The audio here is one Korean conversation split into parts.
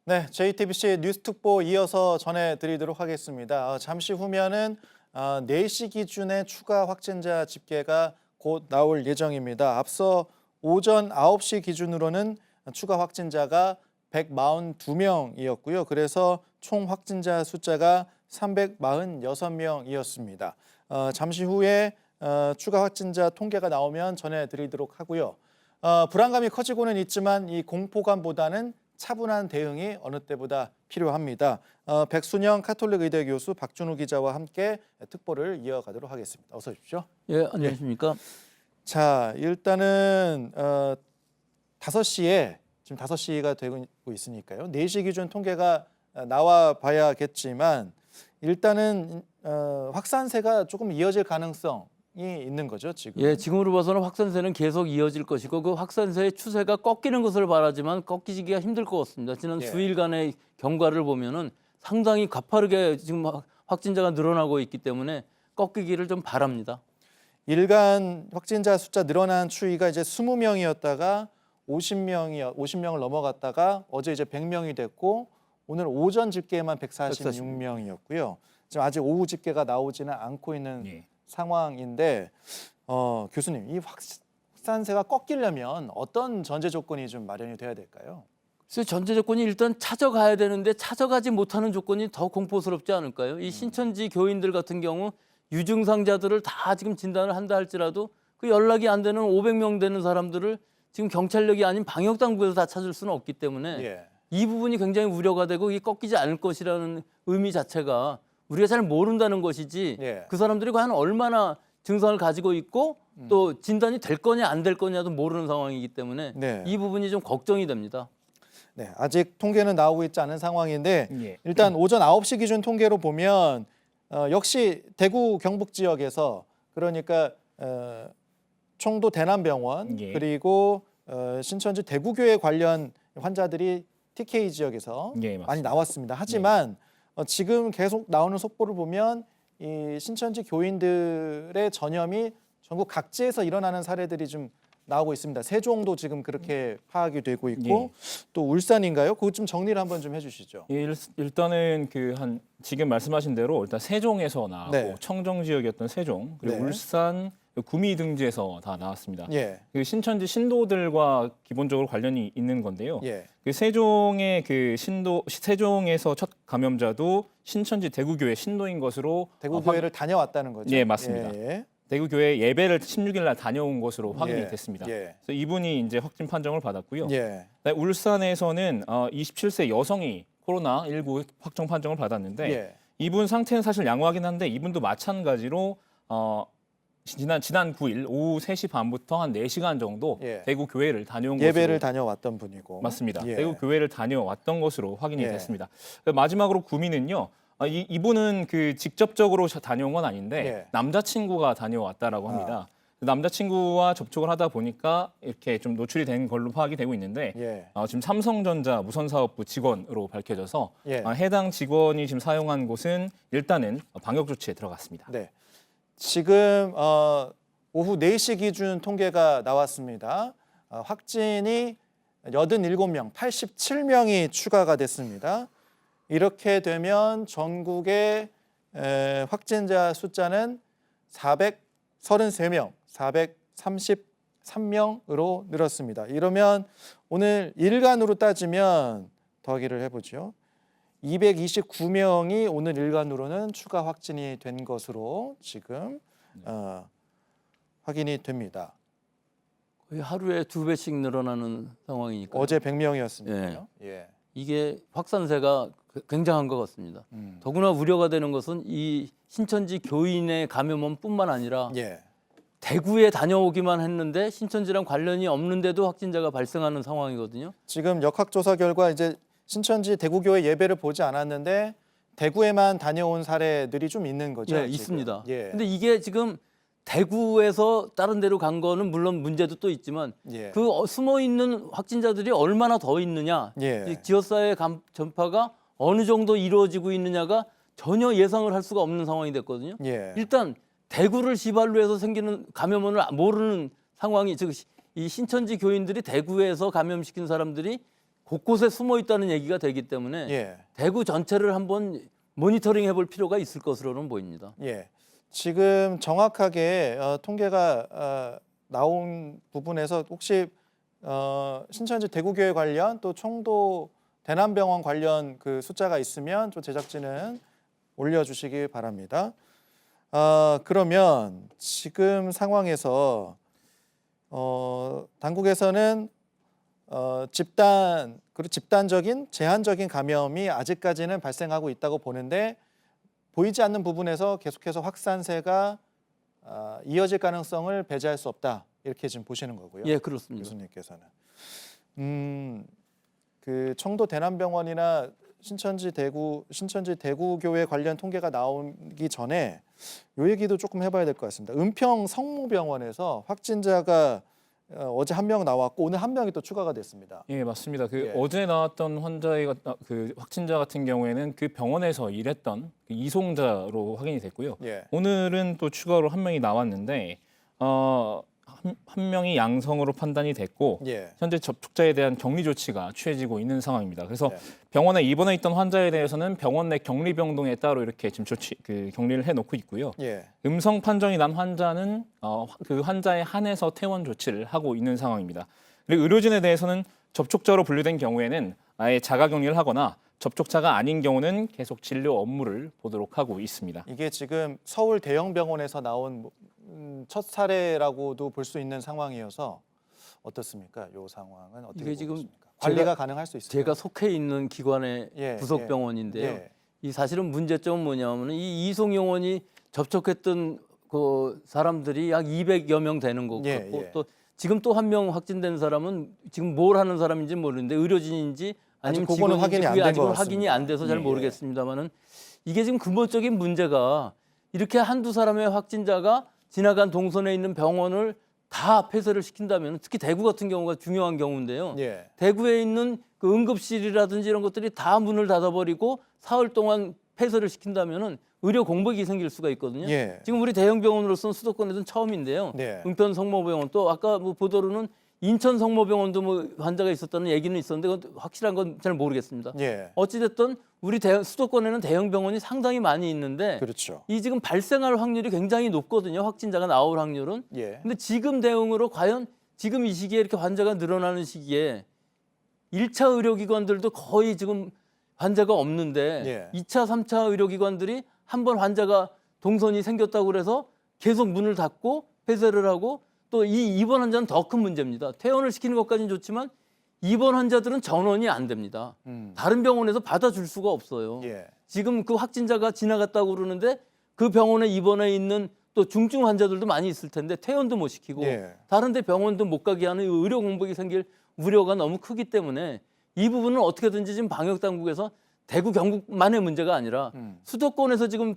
네, JTBC 뉴스특보 이어서 전해드리도록 하겠습니다. 잠시 후면은 4시 기준의 추가 확진자 집계가 곧 나올 예정입니다. 앞서 오전 9시 기준으로는 추가 확진자가 142명이었고요. 그래서 총 확진자 숫자가 346명이었습니다. 잠시 후에 추가 확진자 통계가 나오면 전해드리도록 하고요. 불안감이 커지고는 있지만 이 공포감보다는 차분한 대응이 어느 때보다 필요합니다. 백순영 카톨릭 의대 교수 박준우 기자와 함께 특보를 이어가도록 하겠습니다. 어서 오십시오. 예, 안녕하십니까? 자, 일단은 5시에 지금 5시가 되고 있으니까요. 4시 기준 통계가 나와 봐야겠지만 일단은 확산세가 조금 이어질 가능성이 있는 거죠, 지금. 예, 지금으로 봐서는 확산세는 계속 이어질 것이고 그 확산세의 추세가 꺾이는 것을 바라지만 꺾이기가 힘들 것 같습니다. 지난 수일간의 경과를 보면은 상당히 가파르게 지금 확진자가 늘어나고 있기 때문에 꺾이기를 좀 바랍니다. 일간 확진자 숫자 늘어난 추이가 이제 20명이었다가 50명을 넘어갔다가 어제 이제 100명이 됐고 오늘 오전 집계만 146명이었고요. 지금 아직 오후 집계가 나오지는 않고 있는 상황인데 교수님, 이 확산세가 꺾이려면 어떤 전제 조건이 좀 마련이 돼야 될까요? 그래서 전제 조건이 일단 찾아가야 되는데 찾아가지 못하는 조건이 더 공포스럽지 않을까요? 이 신천지 교인들 같은 경우 유증상자들을 다 지금 진단을 한다 할지라도 그 연락이 안 되는 500명 되는 사람들을 지금 경찰력이 아닌 방역당국에서 다 찾을 수는 없기 때문에 이 부분이 굉장히 우려가 되고 이게 꺾이지 않을 것이라는 의미 자체가 우리가 잘 모른다는 것이지 그 사람들이 과연 얼마나 증상을 가지고 있고 또 진단이 될 거냐 안 될 거냐도 모르는 상황이기 때문에 이 부분이 좀 걱정이 됩니다. 네, 아직 통계는 나오고 있지 않은 상황인데 일단 오전 9시 기준 통계로 보면 역시 대구 경북 지역에서 그러니까 청도 대남병원 그리고 신천지 대구교회 관련 환자들이 TK 지역에서 많이 나왔습니다. 하지만 지금 계속 나오는 속보를 보면 이 신천지 교인들의 전염이 전국 각지에서 일어나는 사례들이 좀 나오고 있습니다. 세종도 지금 그렇게 파악이 되고 있고 또 울산인가요? 그것 좀 정리를 한번 좀 해주시죠. 일단은 지금 말씀하신 대로 일단 세종에서 나왔고 청정 지역이었던 세종 그리고 울산 구미 등지에서 다 나왔습니다. 그 신천지 신도들과 기본적으로 관련이 있는 건데요. 그 세종의 세종에서 첫 감염자도 신천지 대구교회 신도인 것으로 대구교회를 다녀왔다는 거죠. 예, 맞습니다. 대구교회 예배를 16일 날 다녀온 것으로 확인이 됐습니다. 그래서 이분이 이제 확진 판정을 받았고요. 울산에서는 27세 여성이 코로나19 확정 판정을 받았는데 이분 상태는 사실 양호하긴 한데 이분도 마찬가지로 지난 9일 오후 3시 반부터 한 4시간 정도 대구 교회를 다녀온 예배를 다녀왔던 분이고 맞습니다. 대구 교회를 다녀왔던 것으로 확인이 됐습니다. 마지막으로 구미는요. 이분은 직접적으로 다녀온 건 아닌데 남자친구가 다녀왔다라고 합니다. 남자친구와 접촉을 하다 보니까 이렇게 좀 노출이 된 걸로 파악이 되고 있는데 지금 삼성전자 무선사업부 직원으로 밝혀져서 해당 직원이 지금 사용한 곳은 일단은 방역 조치에 들어갔습니다. 지금 오후 4시 기준 통계가 나왔습니다. 확진이 87명, 87명이 추가가 됐습니다. 이렇게 되면 전국의 확진자 숫자는 433명, 433명으로 늘었습니다. 이러면 오늘 일간으로 따지면 더하기를 해보죠. 229명이 오늘 일간으로는 추가 확진이 된 것으로 지금 확인이 됩니다. 거의 하루에 2배씩 늘어나는 상황이니까 어제 100명이었으니까요. 이게 확산세가 굉장한 것 같습니다. 더구나 우려가 되는 것은 이 신천지 교인의 감염원뿐만 아니라 대구에 다녀오기만 했는데 신천지랑 관련이 없는데도 확진자가 발생하는 상황이거든요. 지금 역학조사 결과 이제 신천지 대구교회 예배를 보지 않았는데 대구에만 다녀온 사례들이 좀 있는 거죠. 네, 있습니다. 근데 이게 지금 대구에서 다른 데로 간 거는 물론 문제도 또 있지만 그 숨어 있는 확진자들이 얼마나 더 있느냐, 지역사회 전파가 어느 정도 이루어지고 있느냐가 전혀 예상을 할 수가 없는 상황이 됐거든요. 일단 대구를 시발로 해서 생기는 감염원을 모르는 상황이 즉 이 신천지 교인들이 대구에서 감염시킨 사람들이 곳곳에 숨어 있다는 얘기가 되기 때문에 예. 대구 전체를 한번 모니터링 해볼 필요가 있을 것으로는 보입니다. 예. 지금 정확하게 통계가 나온 부분에서 혹시 신천지 대구교회 관련 또 청도 대남병원 관련 그 숫자가 있으면 좀 제작진은 올려주시기 바랍니다. 그러면 지금 상황에서 당국에서는 집단적인 제한적인 감염이 아직까지는 발생하고 있다고 보는데 보이지 않는 부분에서 계속해서 확산세가 이어질 가능성을 배제할 수 없다 이렇게 지금 보시는 거고요. 예, 그렇습니다. 교수님께서는 그 청도 대남병원이나 신천지 대구교회 관련 통계가 나오기 전에 요 얘기도 조금 해봐야 될 것 같습니다. 은평 성모병원에서 확진자가 어제 한 명 나왔고 오늘 한 명이 또 추가가 됐습니다. 예, 맞습니다. 예. 어제 나왔던 그 확진자 같은 경우에는 그 병원에서 일했던 그 이송자로 확인이 됐고요. 예. 오늘은 또 추가로 한 명이 나왔는데 한 명이 양성으로 판단이 됐고 예. 현재 접촉자에 대한 격리 조치가 취해지고 있는 상황입니다. 그래서 네. 병원에 입원해 있던 환자에 대해서는 병원 내 격리병동에 따로 이렇게 지금 격리를 해놓고 있고요. 예. 음성 판정이 난 환자는 그 환자에 한해서 퇴원 조치를 하고 있는 상황입니다. 그리고 의료진에 대해서는 접촉자로 분류된 경우에는 아예 자가격리를 하거나 접촉자가 아닌 경우는 계속 진료 업무를 보도록 하고 있습니다. 이게 지금 서울 대형 병원에서 나온 첫 사례라고도 볼 수 있는 상황이어서 어떻습니까? 이 상황은 어떻게 이게 지금 보십니까? 관리가 가능할 수 있을까요? 제가 속해 있는 기관의 예, 부속 예. 병원인데요. 예. 이 사실은 문제점은 뭐냐면은 이 이송요원이 접촉했던 그 사람들이 약 200여 명 되는 거고 예, 예. 또 지금 또 한 명 확진된 사람은 지금 뭘 하는 사람인지 모르는데 의료진인지 아니면 아직 그거는 직원인지 확인이 안 그게 된 아직은 것 같습니다. 확인이 안 돼서 잘 예, 예. 모르겠습니다만은 이게 지금 근본적인 문제가 이렇게 한두 사람의 확진자가 지나간 동선에 있는 병원을 다 폐쇄를 시킨다면 특히 대구 같은 경우가 중요한 경우인데요. 예. 대구에 있는 그 응급실이라든지 이런 것들이 다 문을 닫아버리고 사흘 동안 폐쇄를 시킨다면은 의료 공백이 생길 수가 있거든요. 예. 지금 우리 대형 병원으로서는 수도권에서는 처음인데요. 네. 은평 성모병원 또 아까 뭐 보도로는 인천 성모병원도 뭐 환자가 있었다는 얘기는 있었는데 그건 확실한 건 잘 모르겠습니다. 예. 어찌됐든 우리 수도권에는 대형 병원이 상당히 많이 있는데 그렇죠. 이 지금 발생할 확률이 굉장히 높거든요. 확진자가 나올 확률은. 예. 근데 지금 대응으로 과연 지금 이 시기에 이렇게 환자가 늘어나는 시기에 1차 의료기관들도 거의 지금 환자가 없는데 예. 2차, 3차 의료기관들이 한 번 환자가 동선이 생겼다고 그래서 계속 문을 닫고 폐쇄를 하고 또 이 입원 환자는 더 큰 문제입니다. 퇴원을 시키는 것까지는 좋지만 입원 환자들은 전원이 안 됩니다. 다른 병원에서 받아줄 수가 없어요. 예. 지금 그 확진자가 지나갔다고 그러는데 그 병원에 입원해 있는 또 중증 환자들도 많이 있을 텐데 퇴원도 못 시키고 예. 다른 데 병원도 못 가게 하는 의료 공백이 생길 우려가 너무 크기 때문에 이 부분은 어떻게든지 지금 방역 당국에서 대구 경북만의 문제가 아니라 수도권에서 지금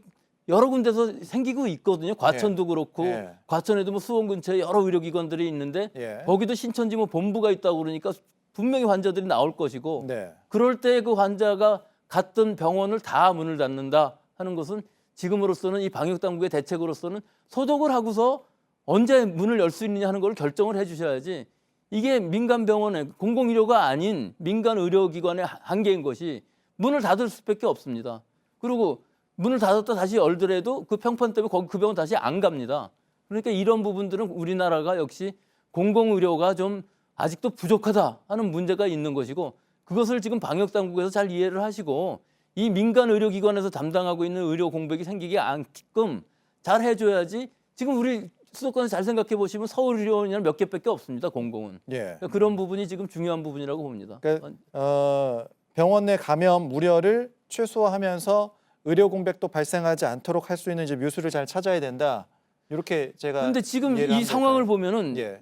여러 군데서 생기고 있거든요. 과천도 그렇고 예. 과천에도 뭐 수원 근처에 여러 의료기관들이 있는데 예. 거기도 신천지 뭐 본부가 있다고 그러니까 분명히 환자들이 나올 것이고 네. 그럴 때 그 환자가 갔던 병원을 다 문을 닫는다 하는 것은 지금으로서는 이 방역 당국의 대책으로서는 소독을 하고서 언제 문을 열 수 있느냐 하는 걸 결정을 해 주셔야지 이게 민간 병원에 공공의료가 아닌 민간 의료기관의 한계인 것이 문을 닫을 수밖에 없습니다. 그리고 문을 닫았다 다시 열더라도 그 평판 때문에 거기 그 병원 다시 안 갑니다. 그러니까 이런 부분들은 우리나라가 역시 공공의료가 좀 아직도 부족하다 하는 문제가 있는 것이고 그것을 지금 방역당국에서 잘 이해를 하시고 이 민간 의료기관에서 담당하고 있는 의료 공백이 생기지 않게끔 잘 해줘야지 지금 우리 수도권에서 잘 생각해 보시면 서울의료원이나 몇 개밖에 없습니다. 공공은. 예. 그러니까 그런 부분이 지금 중요한 부분이라고 봅니다. 그러니까 병원 내 감염 우려를 최소화하면서 의료 공백도 발생하지 않도록 할 수 있는 이제 묘수를 잘 찾아야 된다. 이렇게 제가. 그런데 지금 이해를 이 하면 상황을 될까요? 보면은 예.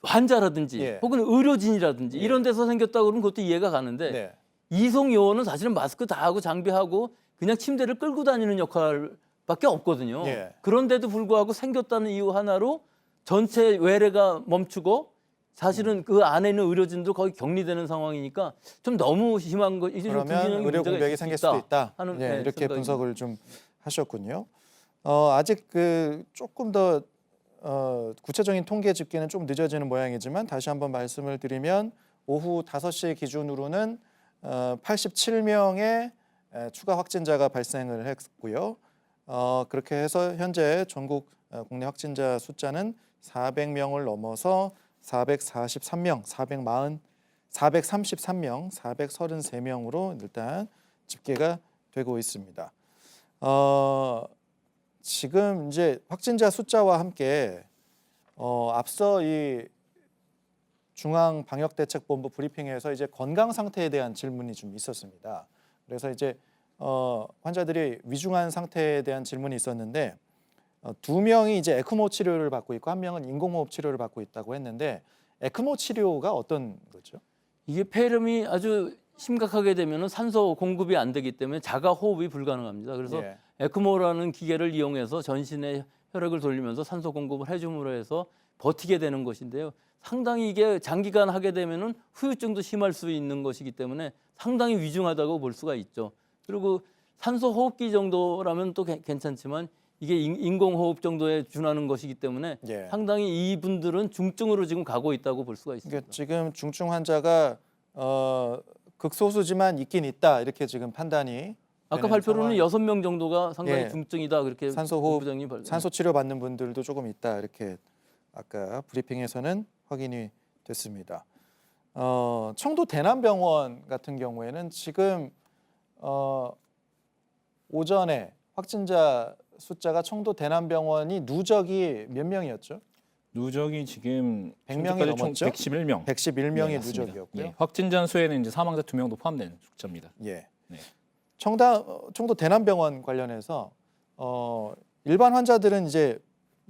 환자라든지 예. 혹은 의료진이라든지 예. 이런 데서 생겼다고 그러면 그것도 이해가 가는데 네. 이송 요원은 사실은 마스크 다 하고 장비하고 그냥 침대를 끌고 다니는 역할밖에 없거든요. 예. 그런데도 불구하고 생겼다는 이유 하나로 전체 외래가 멈추고 사실은 그 안에 있는 의료진도 거의 격리되는 상황이니까 좀 너무 심한 거. 이게 좀 그러면 불균형의 의료 문제가 공백이 있을 생길 수 수도 있다. 하는 예, 이렇게 생각입니다. 분석을 좀 하셨군요. 아직 그 조금 더 구체적인 통계 집계는 좀 늦어지는 모양이지만 다시 한번 말씀을 드리면 오후 5시 기준으로는 87명의 추가 확진자가 발생을 했고요. 그렇게 해서 현재 전국 국내 확진자 숫자는 400명을 넘어서 433명, 433명, 433명으로 일단 집계가 되고 있습니다. 지금 이제 확진자 숫자와 함께 앞서 이 중앙방역대책본부 브리핑에서 이제 건강 상태에 대한 질문이 좀 있었습니다. 그래서 이제 환자들이 위중한 상태에 대한 질문이 있었는데 2명이 이제 에크모 치료를 받고 있고 1명은 인공호흡 치료를 받고 있다고 했는데 에크모 치료가 어떤 거죠? 이게 폐렴이 아주 심각하게 되면 산소 공급이 안 되기 때문에 자가 호흡이 불가능합니다. 그래서 예. 에크모라는 기계를 이용해서 전신에 혈액을 돌리면서 산소 공급을 해줌으로 해서 버티게 되는 것인데요. 상당히 이게 장기간 하게 되면은 후유증도 심할 수 있는 것이기 때문에 상당히 위중하다고 볼 수가 있죠. 그리고 산소 호흡기 정도라면 또 괜찮지만 이게 인공호흡 정도에 준하는 것이기 때문에 예. 상당히 이분들은 중증으로 지금 가고 있다고 볼 수가 있습니다. 그러니까 지금 중증 환자가 극소수지만 있긴 있다 이렇게 지금 판단이 아까 되는 발표로는 상황. 6명 정도가 상당히 예. 중증이다 그렇게 산소호흡, 본부장님이 발표. 산소 치료 받는 분들도 조금 있다 이렇게 아까 브리핑에서는 확인이 됐습니다. 청도 대남병원 같은 경우에는 지금 오전에 확진자 숫자가 청도 대남병원이 누적이 몇 명이었죠? 누적이 지금 100명이 넘었죠? 111명. 111명이 네, 맞습니다. 누적이었고요. 예, 확진자 수에는 이제 사망자 2명도 포함된 숫자입니다. 예. 네. 청도 대남병원 관련해서 일반 환자들은 이제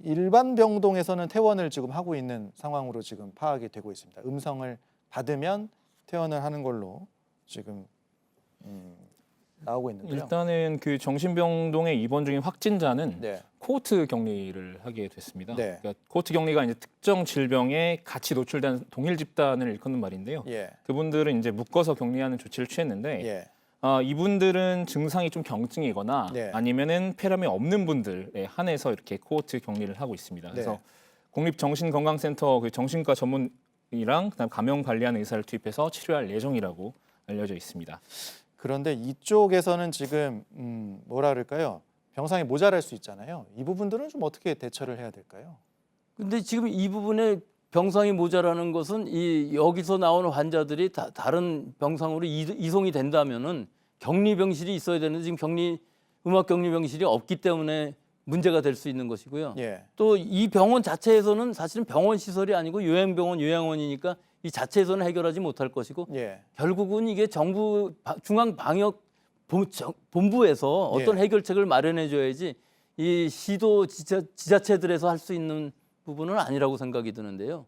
일반 병동에서는 퇴원을 지금 하고 있는 상황으로 지금 파악이 되고 있습니다. 음성을 받으면 퇴원을 하는 걸로 지금 나오고 있는데요. 일단은 그 정신병동에 입원 중인 확진자는 네. 코호트 격리를 하게 됐습니다. 네. 그러니까 코호트 격리가 이제 특정 질병에 같이 노출된 동일 집단을 일컫는 말인데요. 예. 그분들은 이제 묶어서 격리하는 조치를 취했는데 예. 이분들은 증상이 좀 경증이거나 네. 아니면은 폐렴이 없는 분들에 한해서 이렇게 코호트 격리를 하고 있습니다. 그래서 네. 국립정신건강센터 그 정신과 전문의랑 그다음 감염 관리하는 의사를 투입해서 치료할 예정이라고 알려져 있습니다. 그런데 이쪽에서는 지금 뭐라 그럴까요? 병상이 모자랄 수 있잖아요. 이 부분들은 좀 어떻게 대처를 해야 될까요? 근데 지금 이 부분에 병상이 모자라는 것은 이 여기서 나오는 환자들이 다른 병상으로 이송이 된다면은 격리 병실이 있어야 되는데 지금 음악 격리 병실이 없기 때문에 문제가 될 수 있는 것이고요. 예. 또 이 병원 자체에서는 사실은 병원 시설이 아니고 요양병원, 요양원이니까 이 자체에서는 해결하지 못할 것이고 예. 결국은 이게 정부 중앙 방역 본부에서 어떤 예. 해결책을 마련해 줘야지 이 시도 지자체들에서 할 수 있는 부분은 아니라고 생각이 드는데요.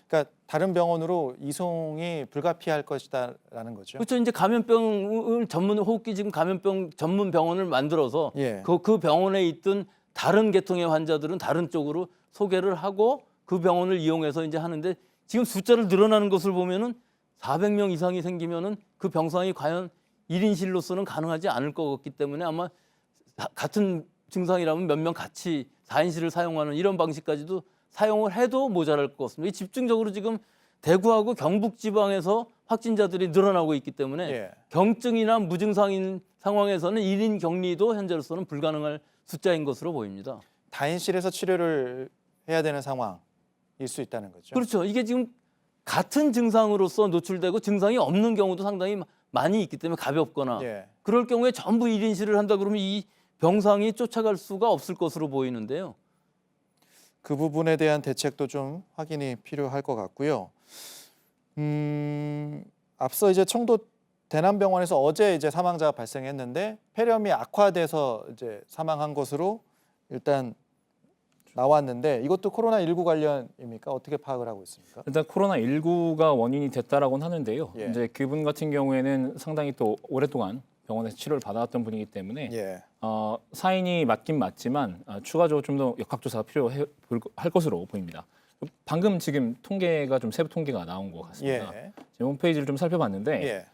그러니까 다른 병원으로 이송이 불가피할 것이다라는 거죠. 그렇죠. 이제 감염병을 전문 호흡기 지금 감염병 전문 병원을 만들어서 예. 그 병원에 있던 다른 계통의 환자들은 다른 쪽으로 소개를 하고 그 병원을 이용해서 이제 하는데 지금 숫자를 늘어나는 것을 보면은 400명 이상이 생기면은 그 병상이 과연 1인실로서는 가능하지 않을 것 같기 때문에 아마 같은 증상이라면 몇 명 같이 4인실을 사용하는 이런 방식까지도 사용을 해도 모자랄 것 같습니다. 집중적으로 지금 대구하고 경북 지방에서 확진자들이 늘어나고 있기 때문에 예. 경증이나 무증상인 상황에서는 1인 격리도 현재로서는 불가능할 숫자인 것으로 보입니다. 다인실에서 치료를 해야 되는 상황일 수 있다는 거죠. 그렇죠. 이게 지금 같은 증상으로서 노출되고 증상이 없는 경우도 상당히 많이 있기 때문에 가볍거나 예. 그럴 경우에 전부 1인실을 한다 그러면 이 병상이 쫓아갈 수가 없을 것으로 보이는데요. 그 부분에 대한 대책도 좀 확인이 필요할 것 같고요. 앞서 이제 청도 대남병원에서 어제 이제 사망자가 발생했는데 폐렴이 악화돼서 이제 사망한 것으로 일단 나왔는데 이것도 코로나19 관련입니까? 어떻게 파악을 하고 있습니까? 일단 코로나19가 원인이 됐다라고는 하는데요. 예. 이제 그분 같은 경우에는 상당히 또 오랫동안 병원에서 치료를 받아왔던 분이기 때문에 예. 사인이 맞긴 맞지만 추가적으로 좀 더 역학조사가 필요할 것으로 보입니다. 방금 지금 통계가 좀 세부 통계가 나온 것 같습니다. 예. 지금 홈페이지를 좀 살펴봤는데 예.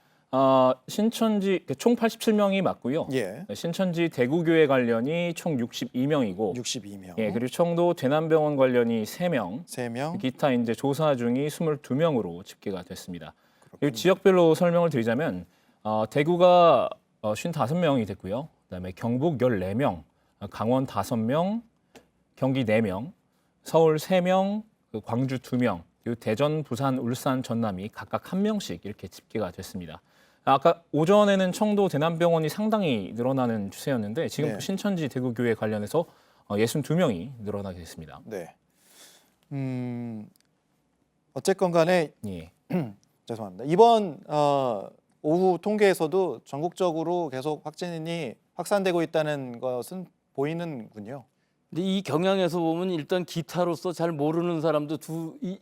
신천지 총 87명이 맞고요. 예. 신천지 대구교회 관련이 총 62명이고 62명. 예, 그리고 청도 대남병원 관련이 3명, 3명. 기타 이제 조사 중이 22명으로 집계가 됐습니다. 그리고 지역별로 설명을 드리자면 대구가 55명이 됐고요. 그다음에 경북 14명, 강원 5명, 경기 4명, 서울 3명, 광주 2명, 그리고 대전, 부산, 울산, 전남이 각각 1명씩 이렇게 집계가 됐습니다. 아까 오전에는 청도 대남병원이 상당히 늘어나는 추세였는데 지금 네. 신천지 대구교회 관련해서 62명이 늘어나게 됐습니다. 네. 어쨌건 간에 예. 죄송합니다. 이번 오후 통계에서도 전국적으로 계속 확진이 확산되고 있다는 것은 보이는군요. 근데 이 경향에서 보면 일단 기타로서 잘 모르는 사람도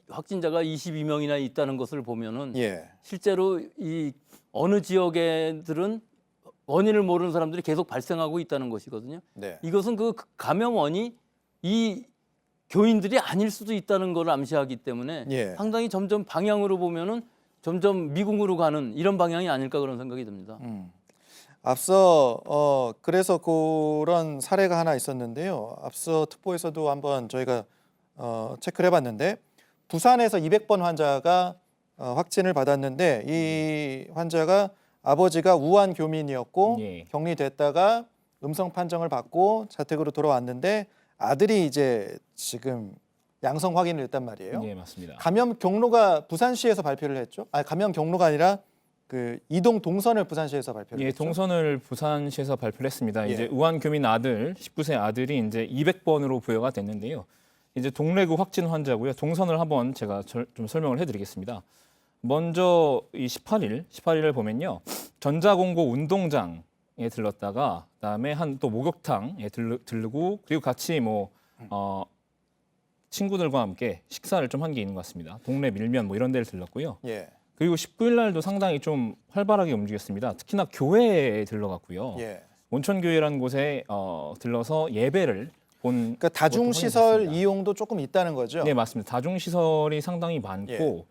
확진자가 22명이나 있다는 것을 보면은 예. 실제로 이 어느 지역에들은 원인을 모르는 사람들이 계속 발생하고 있다는 것이거든요. 네. 이것은 그 감염원이 이 교인들이 아닐 수도 있다는 걸 암시하기 때문에 예. 상당히 점점 방향으로 보면은 점점 미궁으로 가는 이런 방향이 아닐까 그런 생각이 듭니다. 앞서 그래서 그런 사례가 하나 있었는데요. 앞서 특보에서도 한번 저희가 체크를 해봤는데 부산에서 200번 환자가 확진을 받았는데 이 환자가 아버지가 우한 교민이었고 예. 격리됐다가 음성 판정을 받고 자택으로 돌아왔는데 아들이 이제 지금 양성 확인을 했단 말이에요. 예, 맞습니다. 감염 경로가 부산시에서 발표를 했죠. 아니 감염 경로가 아니라 그 이동 동선을 부산시에서 발표를 예, 했죠. 동선을 부산시에서 발표를 했습니다. 예. 이제 우한 교민 아들 19세 아들이 이제 200번으로 부여가 됐는데요. 이제 동래구 확진 환자고요. 동선을 한번 제가 좀 설명을 해드리겠습니다. 먼저 이 18일을 보면요. 전자공고 운동장에 들렀다가 그다음에 한 또 목욕탕에 들르고 그리고 같이 친구들과 함께 식사를 좀 한 게 있는 것 같습니다. 동네 밀면 이런 데를 들렀고요. 예. 그리고 19일 날도 상당히 좀 활발하게 움직였습니다. 특히나 교회에 들러갔고요. 예. 온천교회라는 곳에 들러서 예배를 본. 그러니까 다중시설 확인됐습니다. 이용도 조금 있다는 거죠. 네, 맞습니다. 다중시설이 상당히 많고. 예.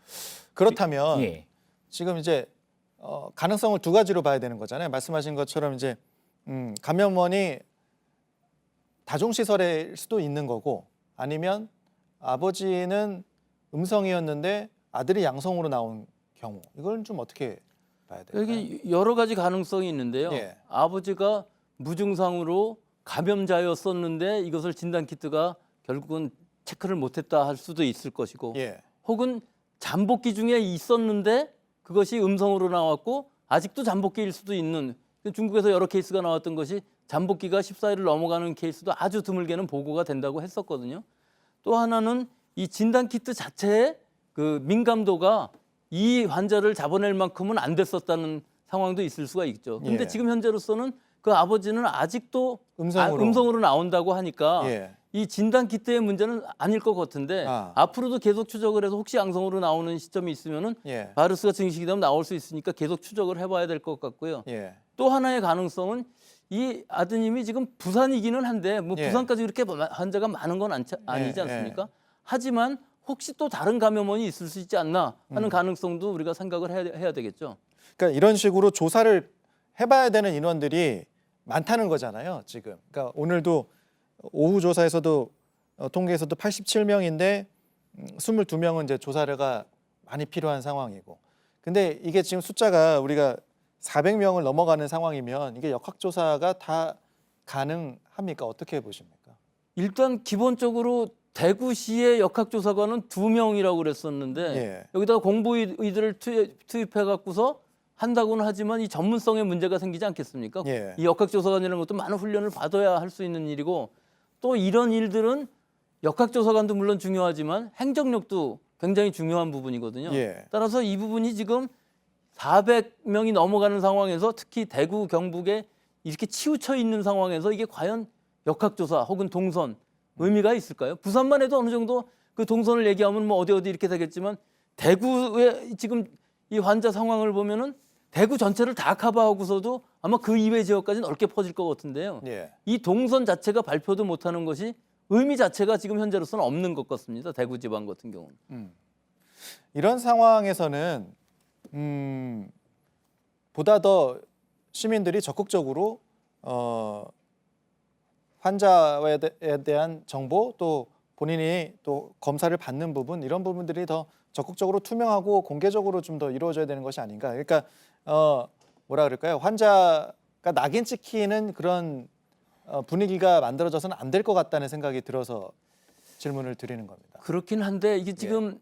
그렇다면 예. 지금 이제 가능성을 두 가지로 봐야 되는 거잖아요. 말씀하신 것처럼 이제 감염원이 다중시설일 수도 있는 거고 아니면 아버지는 음성이었는데 아들이 양성으로 나온 경우 이걸 좀 어떻게 봐야 될까요? 여기 여러 가지 가능성이 있는데요. 예. 아버지가 무증상으로 감염자였었는데 이것을 진단키트가 결국은 체크를 못했다 할 수도 있을 것이고 예. 혹은 잠복기 중에 있었는데 그것이 음성으로 나왔고 아직도 잠복기일 수도 있는 중국에서 여러 케이스가 나왔던 것이 잠복기가 14일을 넘어가는 케이스도 아주 드물게는 보고가 된다고 했었거든요. 또 하나는 이 진단키트 자체의 그 민감도가 이 환자를 잡아낼 만큼은 안 됐었다는 상황도 있을 수가 있죠. 근데 예. 지금 현재로서는 그 아버지는 아직도 음성으로. 나온다고 하니까 예. 이 진단키트의 문제는 아닐 것 같은데 앞으로도 계속 추적을 해서 혹시 양성으로 나오는 시점이 있으면은 예. 바이러스가 증식이 되면 나올 수 있으니까 계속 추적을 해봐야 될 것 같고요. 예. 또 하나의 가능성은 이 아드님이 지금 부산이기는 한데 예. 부산까지 그렇게 환자가 많은 건 아니지 예. 않습니까? 하지만 혹시 또 다른 감염원이 있을 수 있지 않나 하는 가능성도 우리가 생각을 해야 되겠죠. 그러니까 이런 식으로 조사를 해봐야 되는 인원들이 많다는 거잖아요. 지금. 그러니까 오늘도 오후 조사에서도 통계에서도 87명인데 22명은 이제 조사가 많이 필요한 상황이고. 근데 이게 지금 숫자가 우리가 400명을 넘어가는 상황이면 이게 역학조사가 다 가능합니까? 어떻게 보십니까? 일단 기본적으로 대구시의 역학조사관은 2명이라고 그랬었는데 예. 여기다가 공보의들을 투입해 갖고서 한다고는 하지만 이 전문성에 문제가 생기지 않겠습니까? 예. 이 역학조사관이라는 것도 많은 훈련을 받아야 할 수 있는 일이고 또 이런 일들은 역학조사관도 물론 중요하지만 행정력도 굉장히 중요한 부분이거든요. 예. 따라서 이 부분이 지금 400명이 넘어가는 상황에서 특히 대구, 경북에 이렇게 치우쳐 있는 상황에서 이게 과연 역학조사 혹은 동선 의미가 있을까요? 부산만 해도 어느 정도 그 동선을 얘기하면 어디 이렇게 되겠지만 대구에 지금 이 환자 상황을 보면은 대구 전체를 다 커버하고서도 아마 그 이외 지역까지 넓게 퍼질 것 같은데요. 예. 이 동선 자체가 발표도 못하는 것이 의미 자체가 지금 현재로서는 없는 것 같습니다. 대구 지방 같은 경우는. 이런 상황에서는 보다 더 시민들이 적극적으로 환자에 대한 정보 또 본인이 또 검사를 받는 부분 이런 부분들이 더 적극적으로 투명하고 공개적으로 좀 더 이루어져야 되는 것이 아닌가. 그러니까 뭐라 그럴까요? 환자가 낙인 찍히는 그런 분위기가 만들어져서는 안 될 것 같다는 생각이 들어서 질문을 드리는 겁니다. 그렇긴 한데 이게 지금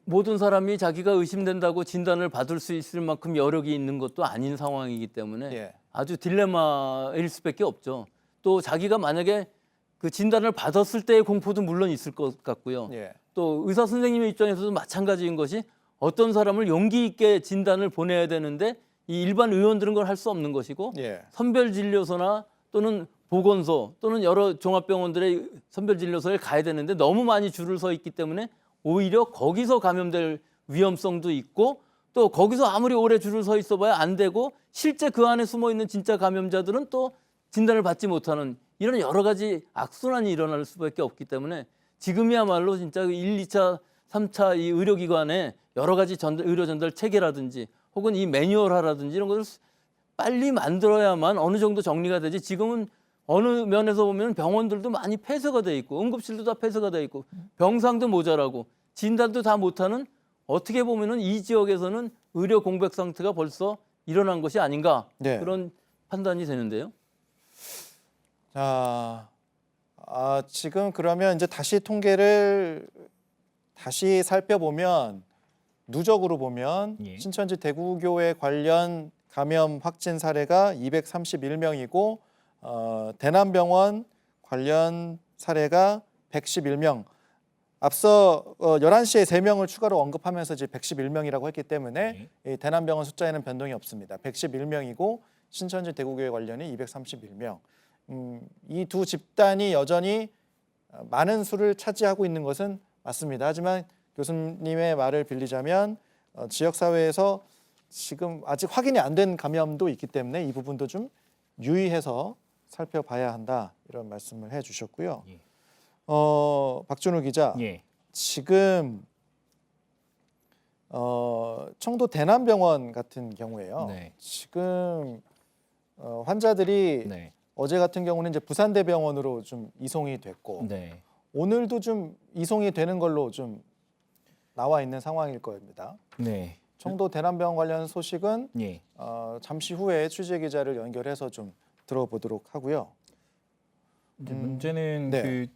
모든 사람이 자기가 의심된다고 진단을 받을 수 있을 만큼 여력이 있는 것도 아닌 상황이기 때문에 아주 딜레마일 수밖에 없죠. 또 자기가 만약에 그 진단을 받았을 때의 공포도 물론 있을 것 같고요. 또 의사 선생님의 입장에서도 마찬가지인 것이 어떤 사람을 용기 있게 진단을 보내야 되는데 이 일반 의원들은 그걸 할 수 없는 것이고 선별진료소나 또는 보건소 또는 여러 종합병원들의 선별진료소에 가야 되는데 너무 많이 줄을 서 있기 때문에 오히려 거기서 감염될 위험성도 있고 또 거기서 아무리 오래 줄을 서 있어봐야 안 되고 실제 그 안에 숨어 있는 진짜 감염자들은 또 진단을 받지 못하는 이런 여러 가지 악순환이 일어날 수밖에 없기 때문에 지금이야말로 진짜 1, 2차, 3차 이 의료기관에 여러 가지 의료 전달 체계라든지 혹은 이 매뉴얼화라든지 이런 것을 빨리 만들어야만 어느 정도 정리가 되지. 지금은 어느 면에서 보면 병원들도 많이 폐쇄가 돼 있고 응급실도 다 폐쇄가 돼 있고 병상도 모자라고 진단도 다 못하는 어떻게 보면은 이 지역에서는 의료 공백 상태가 벌써 일어난 것이 아닌가 그런 판단이 되는데요. 자, 지금 그러면 이제 다시 통계를 다시 살펴보면 누적으로 보면 신천지 대구교회 관련 감염 확진 사례가 231명이고 대남병원 관련 사례가 111명. 앞서 11시에 3명을 추가로 언급하면서 이제 111명이라고 했기 때문에 이 대남병원 숫자에는 변동이 없습니다. 111명이고 신천지 대구교회 관련이 231명. 이 두 집단이 여전히 많은 수를 차지하고 있는 것은 맞습니다. 하지만 교수님의 말을 빌리자면 지역사회에서 지금 아직 확인이 안 된 감염도 있기 때문에 이 부분도 좀 유의해서 살펴봐야 한다 이런 말씀을 해주셨고요. 박준우 기자, 지금 청도 대남병원 같은 경우에요. 지금 환자들이 어제 같은 경우는 이제 부산대병원으로 좀 이송이 됐고 오늘도 좀 이송이 되는 걸로 좀 나와 있는 상황일 겁니다. 청도 대남병원 관련 소식은 잠시 후에 취재 기자를 연결해서 좀 들어보도록 하고요. 문제는 그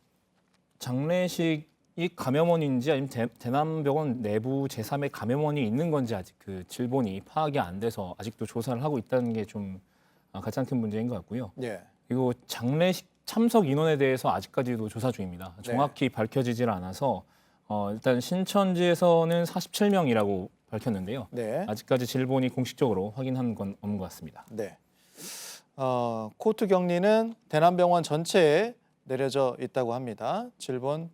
장례식이 감염원인지 아니면 대남병원 내부 제3의 감염원이 있는 건지 아직 그 질본이 파악이 안 돼서 아직도 조사를 하고 있다는 게 좀 가장 큰 문제인 것 같고요. 그리고 장례식 참석 인원에 대해서 아직까지도 조사 중입니다. 정확히 밝혀지질 않아서 일단 신천지에서는 47명이라고 밝혔는데요. 아직까지 질본이 공식적으로 확인한 건 없는 것 같습니다. 코트 격리는 대남병원 전체에 내려져 있다고 합니다. 질본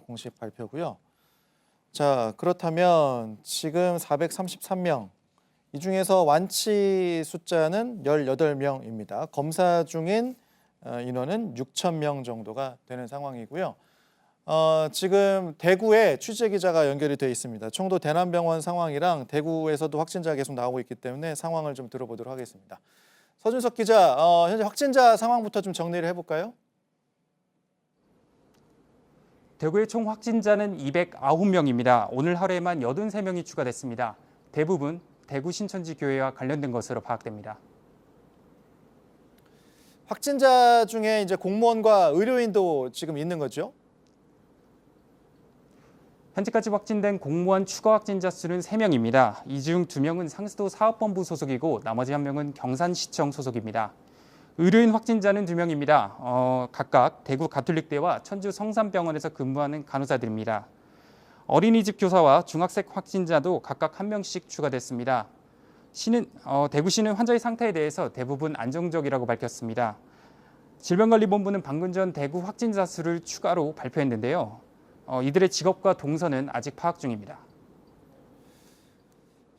공식 발표고요. 자, 그렇다면 지금 433명, 이 중에서 완치 숫자는 18명입니다. 검사 중인 인원은 6,000명 정도가 되는 상황이고요. 지금 대구에 취재 기자가 연결이 되어 있습니다. 청도 대남병원 상황이랑 대구에서도 확진자 계속 나오고 있기 때문에 상황을 좀 들어보도록 하겠습니다. 서준석 기자, 현재 확진자 상황부터 좀 정리를 해볼까요? 대구의 총 확진자는 209명입니다. 오늘 하루에만 83명이 추가됐습니다. 대부분 대구 신천지 교회와 관련된 것으로 파악됩니다. 확진자 중에 이제 공무원과 의료인도 지금 있는 거죠? 현재까지 확진된 공무원 추가 확진자 수는 3명입니다. 이 중 2명은 상수도 사업본부 소속이고 나머지 1명은 경산시청 소속입니다. 의료인 확진자는 2명입니다. 각각 대구 가톨릭대와 천주 성산병원에서 근무하는 간호사들입니다. 어린이집 교사와 중학생 확진자도 각각 1명씩 추가됐습니다. 대구시는 환자의 상태에 대해서 대부분 안정적이라고 밝혔습니다. 질병관리본부는 방금 전 대구 확진자 수를 추가로 발표했는데요. 이들의 직업과 동선은 아직 파악 중입니다.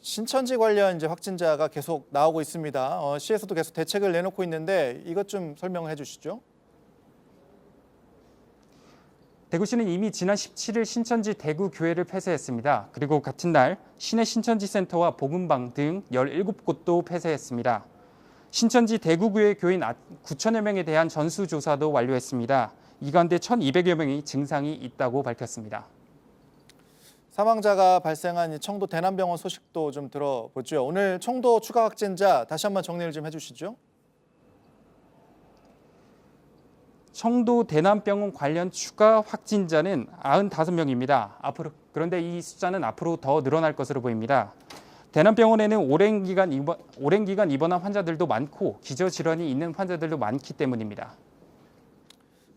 신천지 관련 이제 확진자가 계속 나오고 있습니다. 시에서도 계속 대책을 내놓고 있는데 이것 좀 설명해 주시죠. 대구시는 이미 지난 17일 신천지 대구교회를 폐쇄했습니다. 그리고 같은 날 시내 신천지 센터와 복음방 등 17곳도 폐쇄했습니다. 신천지 대구교회 교인 9천여 명에 대한 전수조사도 완료했습니다. 이 가운데 1,200여 명이 증상이 있다고 밝혔습니다. 사망자가 발생한 이 청도 대남병원 소식도 좀 들어보죠. 오늘 청도 추가 확진자 다시 한번 정리를 좀 해주시죠. 청도 대남병원 관련 추가 확진자는 95명입니다. 그런데 이 숫자는 앞으로 더 늘어날 것으로 보입니다. 대남병원에는 오랜 기간 입원한 환자들도 많고 기저질환이 있는 환자들도 많기 때문입니다.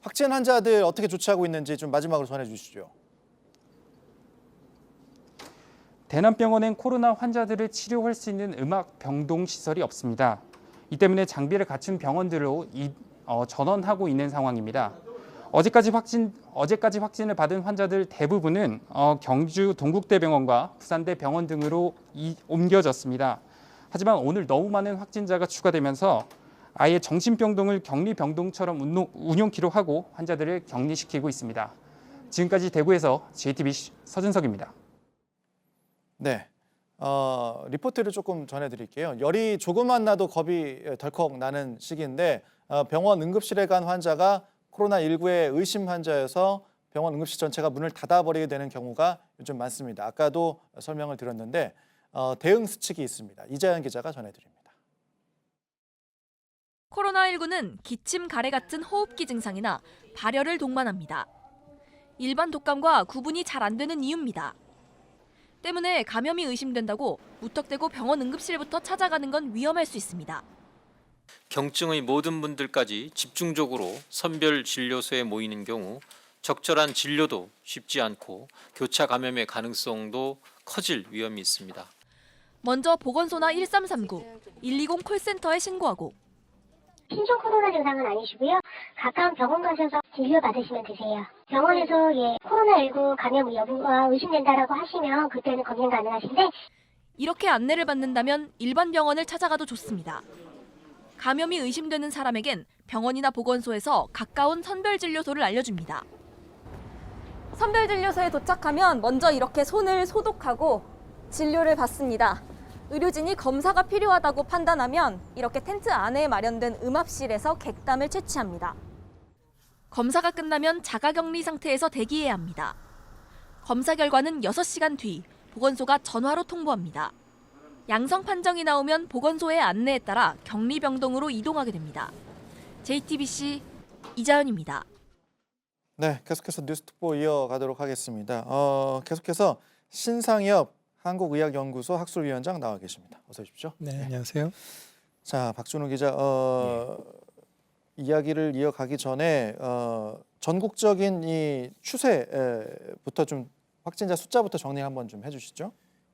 확진 환자들 어떻게 조치하고 있는지 좀 마지막으로 전해주시죠. 대남병원엔 코로나 환자들을 치료할 수 있는 음압병동 시설이 없습니다. 이 때문에 장비를 갖춘 병원들로 전원하고 있는 상황입니다. 어제까지 확진을 받은 환자들 대부분은 경주 동국대병원과 부산대 병원 등으로 옮겨졌습니다. 하지만 오늘 너무 많은 확진자가 추가되면서 아예 정신병동을 격리병동처럼 운영키로 하고 환자들을 격리시키고 있습니다. 지금까지 대구에서 JTBC 서준석입니다. 네, 리포트를 조금 전해드릴게요. 열이 조금만 나도 겁이 덜컥 나는 시기인데 병원 응급실에 간 환자가 코로나19의 의심 환자여서 병원 응급실 전체가 문을 닫아버리게 되는 경우가 요즘 많습니다. 아까도 설명을 드렸는데 대응 수칙이 있습니다. 이자연 기자가 전해드립니다. 코로나19는 기침, 가래 같은 호흡기 증상이나 발열을 동반합니다. 일반 독감과 구분이 잘 안 되는 이유입니다. 때문에 감염이 의심된다고 무턱대고 병원 응급실부터 찾아가는 건 위험할 수 있습니다. 경증의 모든 분들까지 집중적으로 선별 진료소에 모이는 경우 적절한 진료도 쉽지 않고 교차 감염의 가능성도 커질 위험이 있습니다. 먼저 보건소나 1339, 120 콜센터에 신고하고 신종 코로나 증상은 아니시고요. 가까운 병원 가셔서 진료 받으시면 되세요. 병원에서 코로나19 감염 여부가 의심된다라고 하시면 그때는 검진 가능하신데 이렇게 안내를 받는다면 일반 병원을 찾아가도 좋습니다. 감염이 의심되는 사람에겐 병원이나 보건소에서 가까운 선별진료소를 알려줍니다. 선별진료소에 도착하면 먼저 이렇게 손을 소독하고 진료를 받습니다. 의료진이 검사가 필요하다고 판단하면 이렇게 텐트 안에 마련된 음압실에서 객담을 채취합니다. 검사가 끝나면 자가격리 상태에서 대기해야 합니다. 검사 결과는 6시간 뒤 보건소가 전화로 통보합니다. 양성 판정이 나오면 보건소의 안내에 따라 격리병동으로 이동하게 됩니다. JTBC 이자연입니다. 네, 계속해서 뉴스특보 이어가도록 하겠습니다. 계속해서 신상엽 한국의학연구소 학술위원장 나와 계십니다. 어서 오십시오. 네, 안녕하세요. 자, 박준우 기자, 이야기를 이어가기 전에 전국적인 이 추세부터 좀 확진자 숫자부터 정리 한번 좀 해주시죠.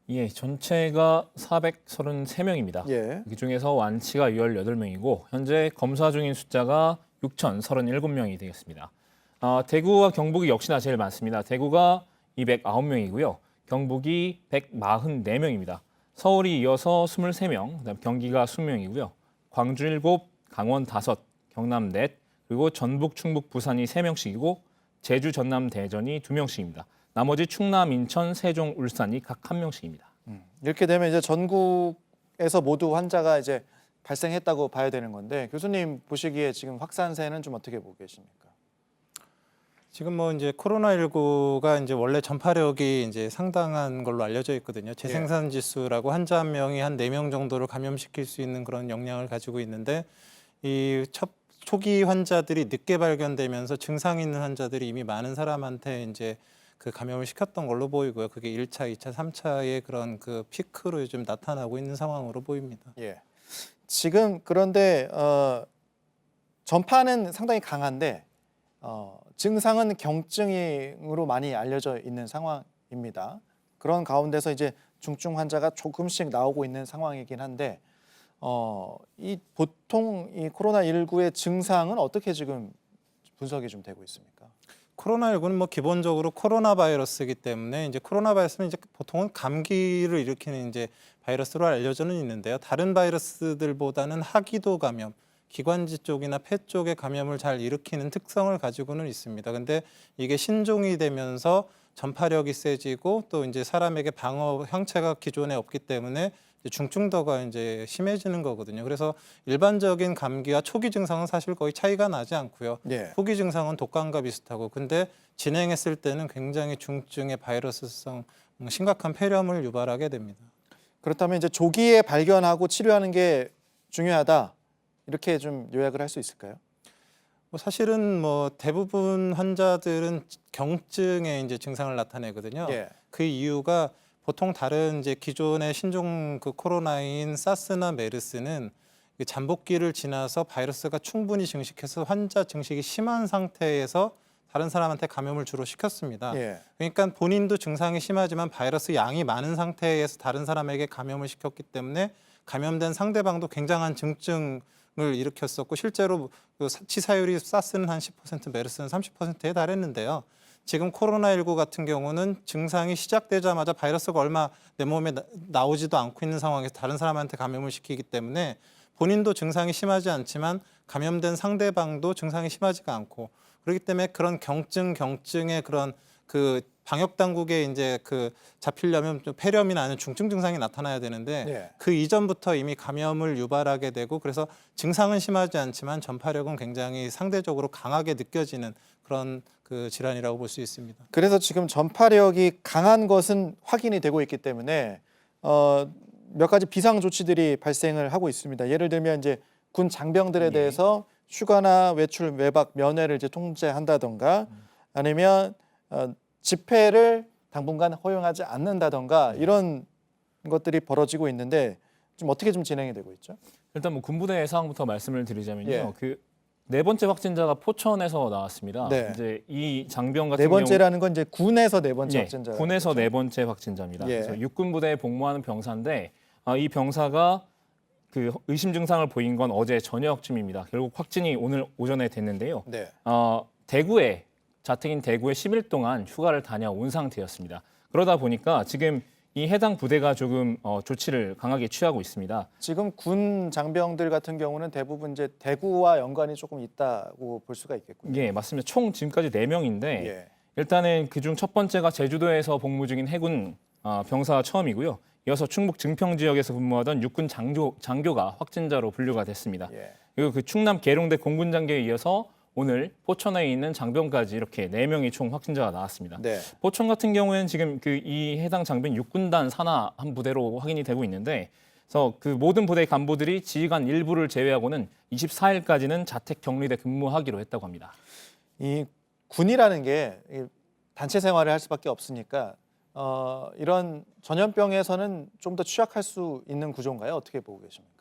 예, 전체가 433명입니다. 예. 그중에서 완치가 18명이고 현재 검사 중인 숫자가 6,037명이 되겠습니다. 대구와 경북이 역시나 제일 많습니다. 대구가 209명이고요. 경북이 144명입니다. 서울이 이어서 23명, 그다음 경기가 20명이고요. 광주 7, 강원 5, 경남 4, 그리고 전북, 충북, 부산이 3명씩이고 제주, 전남, 대전이 2명씩입니다. 나머지 충남, 인천, 세종, 울산이 각 1명씩입니다. 이렇게 되면 이제 전국에서 모두 환자가 이제 발생했다고 봐야 되는 건데 교수님 보시기에 지금 확산세는 좀 어떻게 보고 계십니까? 지금 뭐 이제 코로나19가 이제 원래 전파력이 이제 상당한 걸로 알려져 있거든요. 재생산 지수라고 환자 한 명이 한 4명 정도를 감염시킬 수 있는 그런 역량을 가지고 있는데 이 초기 환자들이 늦게 발견되면서 증상 있는 환자들이 이미 많은 사람한테 이제 그 감염을 시켰던 걸로 보이고요. 그게 1차, 2차, 3차의 그런 그 피크로 요즘 나타나고 있는 상황으로 보입니다. 예. 지금 그런데 전파는 상당히 강한데 증상은 경증으로 많이 알려져 있는 상황입니다. 그런 가운데서 이제 중증 환자가 조금씩 나오고 있는 상황이긴 한데 이 보통 이 코로나19의 증상은 어떻게 지금 분석이 좀 되고 있습니까? 코로나19는 뭐 기본적으로 코로나 바이러스이기 때문에 이제 코로나 바이러스는 이제 보통은 감기를 일으키는 이제 바이러스로 알려져는 있는데요. 다른 바이러스들보다는 하기도 감염, 기관지 쪽이나 폐 쪽에 감염을 잘 일으키는 특성을 가지고는 있습니다. 근데 이게 신종이 되면서 전파력이 세지고 또 이제 사람에게 방어 형체가 기존에 없기 때문에 중증도가 이제 심해지는 거거든요. 그래서 일반적인 감기와 초기 증상은 사실 거의 차이가 나지 않고요. 예. 후기 증상은 독감과 비슷하고, 근데 진행했을 때는 굉장히 중증의 바이러스성 심각한 폐렴을 유발하게 됩니다. 그렇다면 이제 조기에 발견하고 치료하는 게 중요하다. 이렇게 좀 요약을 할 수 있을까요? 뭐 사실은 뭐 대부분 환자들은 경증의 이제 증상을 나타내거든요. 예. 그 이유가 보통 다른 이제 기존의 신종 그 코로나인 사스나 메르스는 그 잠복기를 지나서 바이러스가 충분히 증식해서 환자 증식이 심한 상태에서 다른 사람한테 감염을 주로 시켰습니다. 예. 그러니까 본인도 증상이 심하지만 바이러스 양이 많은 상태에서 다른 사람에게 감염을 시켰기 때문에 감염된 상대방도 굉장한 증증을 일으켰었고, 실제로 그 치사율이 사스는 한 10%, 메르스는 30%에 달했는데요. 지금 코로나19 같은 경우는 증상이 시작되자마자 바이러스가 얼마 내 몸에 나오지도 않고 있는 상황에서 다른 사람한테 감염을 시키기 때문에 본인도 증상이 심하지 않지만 감염된 상대방도 증상이 심하지가 않고, 그렇기 때문에 그런 경증의 그런 그 방역 당국에 이제 그 잡히려면 좀 폐렴이나 아니면 중증 증상이 나타나야 되는데 예. 그 이전부터 이미 감염을 유발하게 되고, 그래서 증상은 심하지 않지만 전파력은 굉장히 상대적으로 강하게 느껴지는 그런 그 질환이라고 볼 수 있습니다. 그래서 지금 전파력이 강한 것은 확인이 되고 있기 때문에 몇 가지 비상 조치들이 발생을 하고 있습니다. 예를 들면 이제 군 장병들에 대해서 휴가나 외출, 외박, 면회를 이제 통제한다던가, 아니면 집회를 당분간 허용하지 않는다던가, 이런 것들이 벌어지고 있는데 좀 어떻게 좀 진행이 되고 있죠? 일단 뭐 군부대 상황부터 말씀을 드리자면요. 예. 그 네 번째 확진자가 포천에서 나왔습니다. 네. 이제 이 장병 같은 네 번째라는 건 이제 군에서 네 번째 경우 확진자. 군에서 네 번째 확진자입니다. 예. 그래서 육군부대에 복무하는 병사인데 이 병사가 그 의심 증상을 보인 건 어제 저녁쯤입니다. 결국 확진이 오늘 오전에 됐는데요. 네. 대구에 자택인 대구에 10일 동안 휴가를 다녀온 상태였습니다. 그러다 보니까 지금 이 해당 부대가 조금 조치를 강하게 취하고 있습니다. 지금 군 장병들 같은 경우는 대부분 이제 대구와 연관이 조금 있다고 볼 수가 있겠군요. 예, 맞습니다. 총 지금까지 4명인데 예. 일단은 그중 첫 번째가 제주도에서 복무 중인 해군 병사 처음이고요. 이어서 충북 증평 지역에서 근무하던 육군 장교가 확진자로 분류가 됐습니다. 예. 그리고 그 충남 계룡대 공군 장교에 이어서 오늘 포천에 있는 장병까지 이렇게 4명이 총 확진자가 나왔습니다. 네. 포천 같은 경우에는 지금 그 이 해당 장병 육군단 산하 한 부대로 확인이 되고 있는데, 그래서 그 모든 부대 간부들이 지휘관 일부를 제외하고는 24일까지는 자택 격리돼 근무하기로 했다고 합니다. 이 군이라는 게 단체 생활을 할 수밖에 없으니까 이런 전염병에서는 좀 더 취약할 수 있는 구조인가요? 어떻게 보고 계십니까?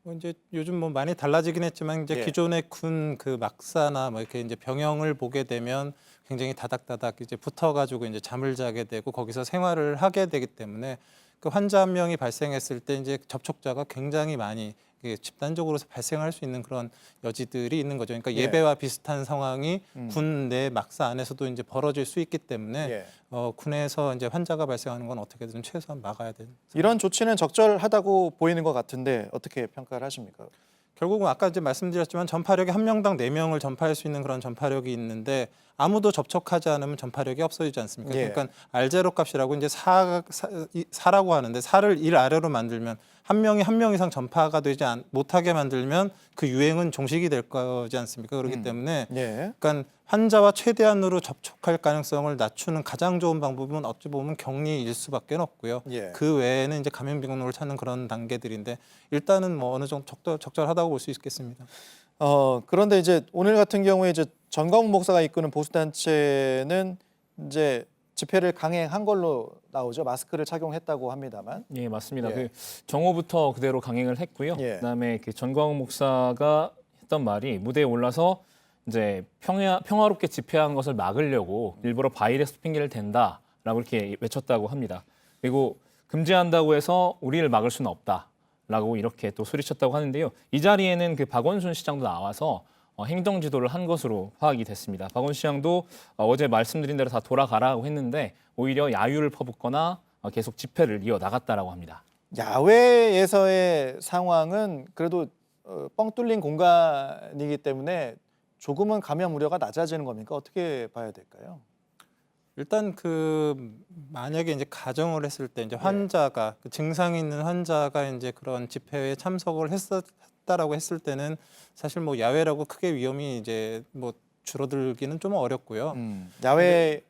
뭐 이제 요즘 뭐 많이 달라지긴 했지만 이제 예. 기존의 군 그 막사나 뭐 이렇게 이제 병영을 보게 되면 굉장히 다닥다닥 이제 붙어가지고 이제 잠을 자게 되고 거기서 생활을 하게 되기 때문에 그 환자 한 명이 발생했을 때 이제 접촉자가 굉장히 많이 집단적으로 발생할 수 있는 그런 여지들이 있는 거죠. 그러니까 예. 예배와 비슷한 상황이 음. 군 내 막사 안에서도 이제 벌어질 수 있기 때문에 예. 군에서 이제 환자가 발생하는 건 어떻게든 최소한 막아야 되는. 이런 조치는 적절하다고 보이는 것 같은데 어떻게 평가를 하십니까? 결국은 아까 이제 말씀드렸지만 전파력이 한 명당 4명을 전파할 수 있는 그런 전파력이 있는데 아무도 접촉하지 않으면 전파력이 없어지지 않습니까? 예. 그러니까 R0 값이라고 이제 4라고 하는데 4를 1 아래로 만들면 한 명이 한 명 이상 전파가 되지 못하게 만들면 그 유행은 종식이 될 거지 않습니까? 그렇기 때문에 예. 그러니까 환자와 최대한으로 접촉할 가능성을 낮추는 가장 좋은 방법은 어찌 보면 격리일 수밖에 없고요. 예. 그 외에는 이제 감염 빈도를 찾는 그런 단계들인데 일단은 뭐 어느 정도 적절하다고 볼 수 있겠습니다. 그런데 이제 오늘 같은 경우에 이제 전광훈 목사가 이끄는 보수단체는 이제 집회를 강행한 걸로 나오죠. 마스크를 착용했다고 합니다만. 예, 맞습니다. 예. 그 정오부터 그대로 강행을 했고요. 예. 그다음에 그 전광훈 목사가 했던 말이 무대에 올라서 이제 평화롭게 집회한 것을 막으려고 일부러 바이러스 핑계를 댄다라고 이렇게 외쳤다고 합니다. 그리고 금지한다고 해서 우리를 막을 수는 없다라고 이렇게 또 소리쳤다고 하는데요. 이 자리에는 그 박원순 시장도 나와서 행정 지도를 한 것으로 파악이 됐습니다. 박원순 시장도 어제 말씀드린 대로 다 돌아가라고 했는데 오히려 야유를 퍼붓거나 계속 집회를 이어 나갔다라고 합니다. 야외에서의 상황은 그래도 뻥 뚫린 공간이기 때문에 조금은 감염 우려가 낮아지는 겁니까? 어떻게 봐야 될까요? 일단 만약에 이제 가정을 했을 때 이제 환자가 그 증상이 있는 환자가 이제 그런 집회에 참석을 했다라고 했을 때는 사실 뭐 야외라고 크게 위험이 이제 뭐 줄어들기는 좀 어렵고요. 야외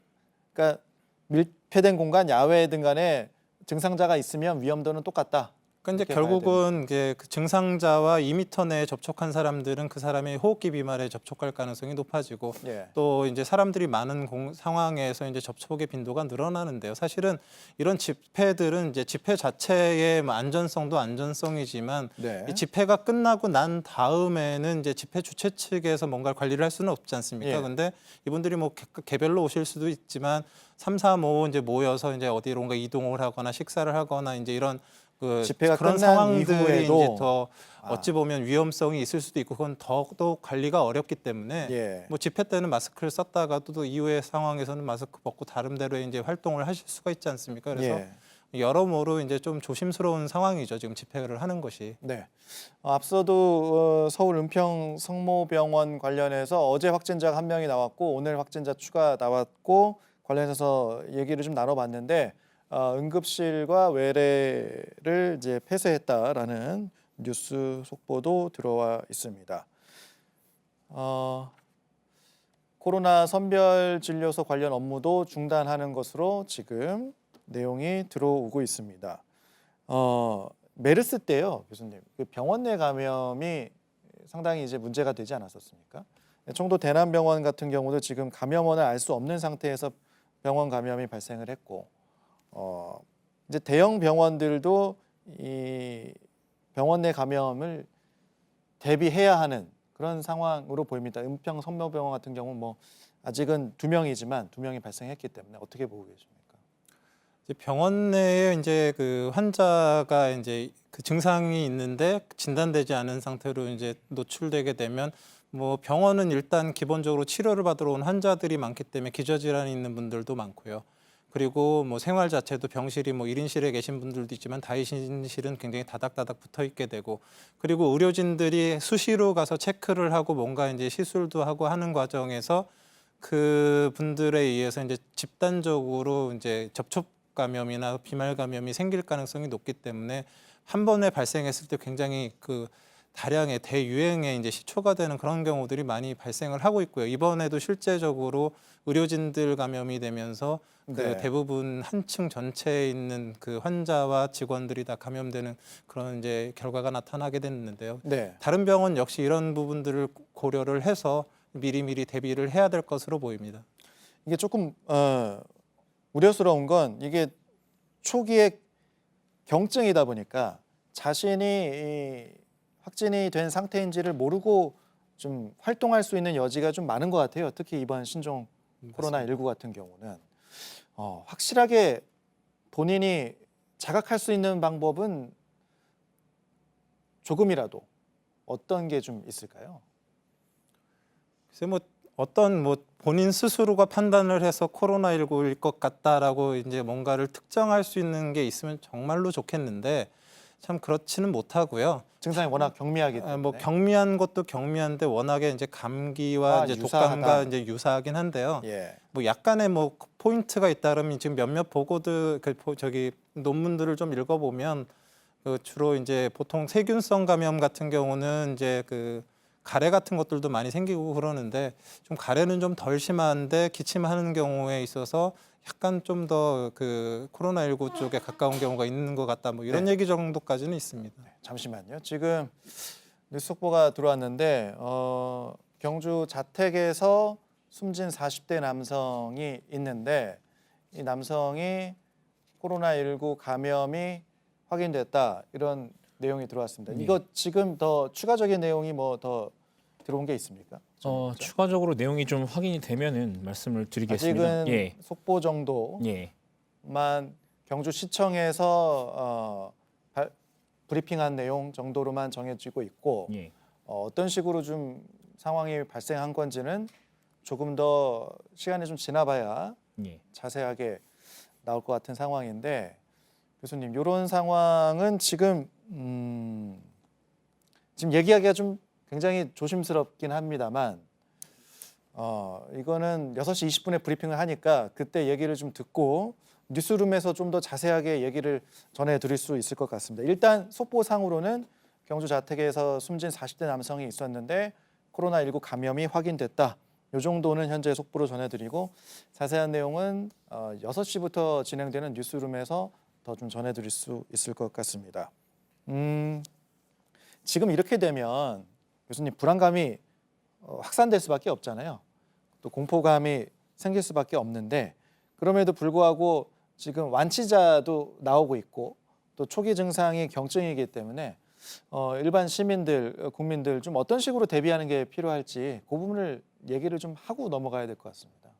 그러니까 밀폐된 공간 야외든 간에 증상자가 있으면 위험도는 똑같다. 그러니까 이제 이렇게 봐야 결국은 이제 그 증상자와 2m 내에 접촉한 사람들은 그 사람의 호흡기 비말에 접촉할 가능성이 높아지고 예. 또 이제 사람들이 많은 상황에서 이제 접촉의 빈도가 늘어나는데요. 사실은 이런 집회들은 이제 집회 자체의 뭐 안전성도 안전성이지만 네. 이 집회가 끝나고 난 다음에는 이제 집회 주최 측에서 뭔가 관리를 할 수는 없지 않습니까? 예. 근데 이분들이 뭐 개별로 오실 수도 있지만 3, 4, 5 이제 모여서 이제 어디론가 이동을 하거나 식사를 하거나 이제 이런 집회가 그런 끝난 상황들이 이후에도 이제 더 어찌 보면 위험성이 있을 수도 있고 그건 더더욱 관리가 어렵기 때문에 예. 뭐 집회 때는 마스크를 썼다가도 또 이후의 상황에서는 마스크 벗고 다른 데로 이제 활동을 하실 수가 있지 않습니까? 그래서 예. 여러모로 이제 좀 조심스러운 상황이죠. 지금 집회를 하는 것이. 네. 앞서도 서울 은평 성모병원 관련해서 어제 확진자가 1명이 나왔고 오늘 확진자 추가 나왔고 관련해서 얘기를 좀 나눠봤는데 응급실과 외래를 이제 폐쇄했다라는 뉴스 속보도 들어와 있습니다. 코로나 선별진료소 관련 업무도 중단하는 것으로 지금 내용이 들어오고 있습니다. 메르스 때요, 교수님, 그 병원 내 감염이 상당히 이제 문제가 되지 않았었습니까? 청도 대남병원 같은 경우도 지금 감염원을 알 수 없는 상태에서 병원 감염이 발생을 했고, 이제 대형 병원들도 이 병원 내 감염을 대비해야 하는 그런 상황으로 보입니다. 은평 성모병원 같은 경우 뭐 아직은 2명이지만 2명이 발생했기 때문에 어떻게 보고 계십니까? 이제 병원 내에 이제 그 환자가 이제 그 증상이 있는데 진단되지 않은 상태로 이제 노출되게 되면 뭐 병원은 일단 기본적으로 치료를 받으러 온 환자들이 많기 때문에 기저질환이 있는 분들도 많고요. 그리고 뭐 생활 자체도 병실이 뭐 1인실에 계신 분들도 있지만 다인실은 굉장히 다닥다닥 붙어 있게 되고 그리고 의료진들이 수시로 가서 체크를 하고 뭔가 이제 시술도 하고 하는 과정에서 그 분들에 의해서 이제 집단적으로 이제 접촉 감염이나 비말 감염이 생길 가능성이 높기 때문에 한 번에 발생했을 때 굉장히 그 다량의 대유행에 이제 시초가 되는 그런 경우들이 많이 발생을 하고 있고요. 이번에도 실제적으로 의료진들 감염이 되면서 그 네. 대부분 한 층 전체에 있는 그 환자와 직원들이 다 감염되는 그런 이제 결과가 나타나게 됐는데요. 네. 다른 병원 역시 이런 부분들을 고려를 해서 미리미리 대비를 해야 될 것으로 보입니다. 이게 조금 우려스러운 건 이게 초기에 경증이다 보니까 자신이 확진이 된 상태인지를 모르고 좀 활동할 수 있는 여지가 좀 많은 것 같아요. 특히 이번 신종 코로나19 같은 경우는 확실하게 본인이 자각할 수 있는 방법은 조금이라도 어떤 게 좀 있을까요? 글쎄 뭐 어떤 뭐 본인 스스로가 판단을 해서 코로나19일 것 같다라고 이제 뭔가를 특정할 수 있는 게 있으면 정말로 좋겠는데 참 그렇지는 못하고요. 증상이 워낙 경미하기 때문에. 뭐 경미한 것도 경미한데 워낙에 이제 감기와 이제 유사하다. 독감과 이제 유사하긴 한데요. 예. 뭐 약간의 뭐 포인트가 있다 그러면 지금 몇몇 보고들 저기 논문들을 좀 읽어보면 그 주로 이제 보통 세균성 감염 같은 경우는 이제 그 가래 같은 것들도 많이 생기고 그러는데 좀 가래는 좀 덜 심한데 기침하는 경우에 있어서 약간 좀 더 그 코로나19 쪽에 가까운 경우가 있는 것 같다 뭐 이런 얘기 정도까지는 있습니다. 잠시만요. 지금 뉴스 속보가 들어왔는데 경주 자택에서 숨진 40대 남성이 있는데 이 남성이 코로나19 감염이 확인됐다 이런 내용이 들어왔습니다. 이거 지금 더 추가적인 내용이 뭐 더 들어온 게 있습니까? 추가적으로 내용이 좀 확인이 되면은 말씀을 드리겠습니다. 아직은 속보 정도만 예. 경주시청에서 브리핑한 내용 정도로만 정해지고 있고 예. 어떤 식으로 좀 상황이 발생한 건지는 조금 더 시간이 좀 지나봐야 예. 자세하게 나올 것 같은 상황인데 교수님 이런 상황은 지금 지금 얘기하기가 좀 굉장히 조심스럽긴 합니다만 이거는 6시 20분에 브리핑을 하니까 그때 얘기를 좀 듣고 뉴스룸에서 좀 더 자세하게 얘기를 전해드릴 수 있을 것 같습니다. 일단 속보상으로는 경주 자택에서 숨진 40대 남성이 있었는데 코로나19 감염이 확인됐다. 이 정도는 현재 속보로 전해드리고 자세한 내용은 6시부터 진행되는 뉴스룸에서 더 좀 전해드릴 수 있을 것 같습니다. 지금 이렇게 되면 교수님 불안감이 확산될 수밖에 없잖아요. 또 공포감이 생길 수밖에 없는데 그럼에도 불구하고 지금 완치자도 나오고 있고 또 초기 증상이 경증이기 때문에 일반 시민들, 국민들 좀 어떤 식으로 대비하는 게 필요할지 그 부분을 얘기를 좀 하고 넘어가야 될 것 같습니다.